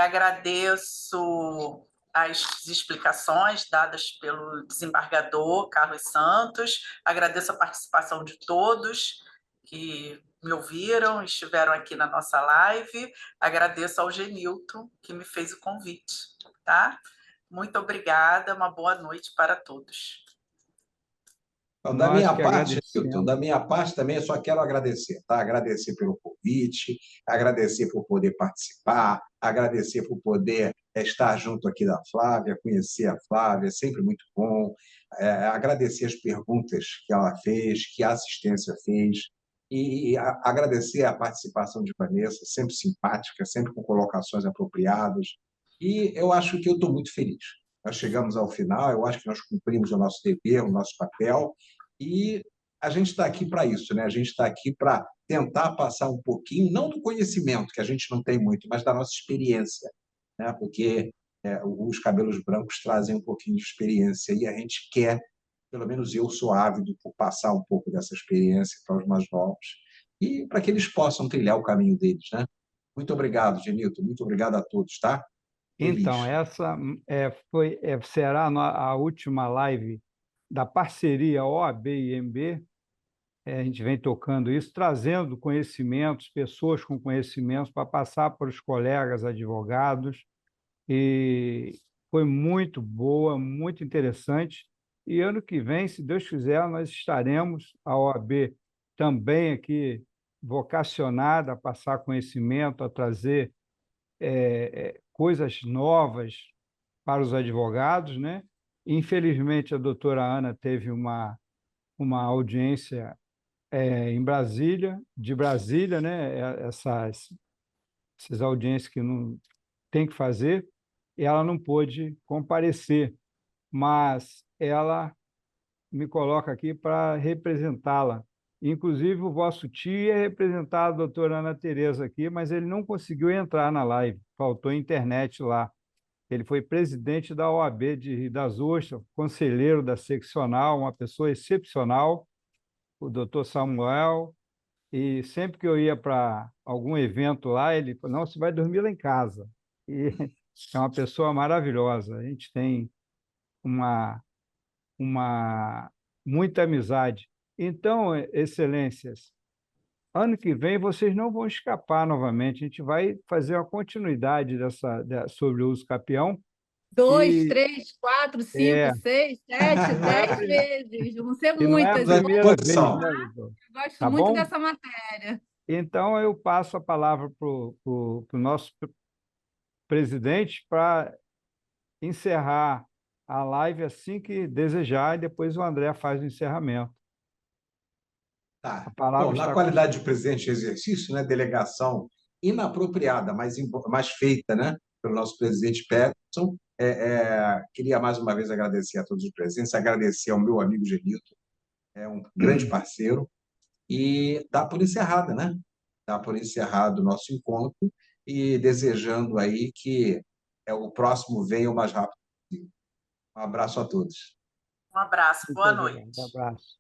Agradeço as explicações dadas pelo desembargador Carlos Santos, agradeço a participação de todos que me ouviram, estiveram aqui na nossa live, agradeço ao Genilton, que me fez o convite, tá? Muito obrigada, uma boa noite para todos. Então, da Nós minha que parte, Hilton, agradecemos. da minha parte também eu só quero agradecer, tá? Agradecer pelo convite, agradecer por poder participar, agradecer por poder estar junto aqui da Flávia, conhecer a Flávia, é sempre muito bom. Agradecer as perguntas que ela fez, que a assistência fez, e agradecer a participação de Vanessa, sempre simpática, sempre com colocações apropriadas. E eu acho que eu estou muito feliz. Nós chegamos ao final, eu acho que nós cumprimos o nosso dever, o nosso papel, e a gente está aqui para isso, né? A gente está aqui para tentar passar um pouquinho, não do conhecimento, que a gente não tem muito, mas da nossa experiência, né? Porque os cabelos brancos trazem um pouquinho de experiência e a gente quer, pelo menos eu sou ávido por passar um pouco dessa experiência para os mais novos e para que eles possam trilhar o caminho deles, né? Muito obrigado, Genilton. Muito obrigado a todos, tá? Feliz. Então, essa será a última live da parceria OAB e IMB. A gente vem tocando isso, trazendo conhecimentos, pessoas com conhecimentos para passar para os colegas advogados. E foi muito boa, muito interessante. E ano que vem, se Deus quiser, nós estaremos, a OAB também aqui vocacionada a passar conhecimento, a trazer coisas novas para os advogados, né? Infelizmente, a doutora Ana teve uma audiência em Brasília, de Brasília, né? Essas audiências que não tem que fazer, e ela não pôde comparecer, mas ela me coloca aqui para representá-la. Inclusive, o vosso tio ia representar a doutora Ana Tereza aqui, mas ele não conseguiu entrar na live, faltou internet lá. Ele foi presidente da OAB de Rio das Ostras, conselheiro da seccional, uma pessoa excepcional, o doutor Samuel, e sempre que eu ia para algum evento lá, ele falou, não, você vai dormir lá em casa. E é uma pessoa maravilhosa. A gente tem uma, muita amizade. Então, excelências, ano que vem vocês não vão escapar novamente. A gente vai fazer uma continuidade sobre o uso capião. 2, E 3, 4, 5, é, 6, 7, não é a 10 primeira, vezes. Vão ser e não é a muitas. Eu primeira vez, Posição. né, doutor? gosto Tá muito bom? dessa matéria. Então, eu passo a palavra para o nosso presidente para encerrar a live assim que desejar, e depois o André faz o encerramento. A Tá. palavra Bom, na está qualidade de presidente de exercício, né, delegação inapropriada, mas feita, né, pelo nosso presidente Peterson, queria mais uma vez agradecer a todos os presentes, agradecer ao meu amigo Genilton, um grande parceiro, e dar por encerrada, né? Dar por encerrado o nosso encontro e desejando aí que o próximo venha o mais rápido possível. Um abraço a todos. Um abraço, muito boa obrigado. noite. Um abraço.